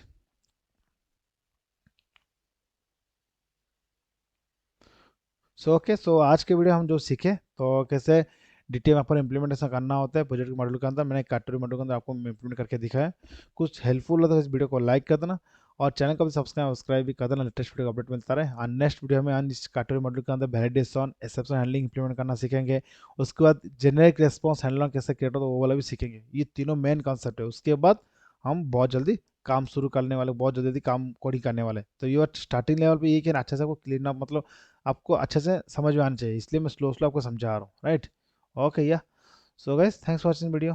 सो ओके, सो आज के वीडियो हम जो सीखे, तो कैसे डिटेल पर इम्प्लीमेंटेशन करना होता है प्रोजेक्ट मॉड्यूल के अंदर, मैंने कैटेगरी मॉड्यूल के अंदर आपको इम्प्लीमेंट करके दिखाया। कुछ हेल्पफुल होता है इस वीडियो को लाइक कर देना, और चैनल को भी सब्सक्राइब भी कर देना, लेटेस्ट वीडियो अपडेट मिलता रहे। और नेक्स्ट वीडियो में हम इस कैटेगरी मॉड्यूल के अंदर वैलिडेशन एक्सेप्शन हैंडलिंग इंप्लीमेंट करना सीखेंगे। उसके बाद जेनेरिक रेस्पॉन्स हैंडलर कैसे क्रिएट होता है वो वाला भी सीखेंगे। ये तीनों मेन कॉन्सेप्ट है। उसके बाद हम बहुत जल्दी काम शुरू करने वाले, बहुत जल्दी काम कोडिंग करने वाले। तो ये स्टार्टिंग लेवल पे ये कि अच्छे से आपको क्लीन अप, मतलब आपको अच्छे से समझ में आना चाहिए, इसलिए मैं स्लो स्लो आपको समझा रहा हूँ, राइट। ओके या, so guys thanks for watching video.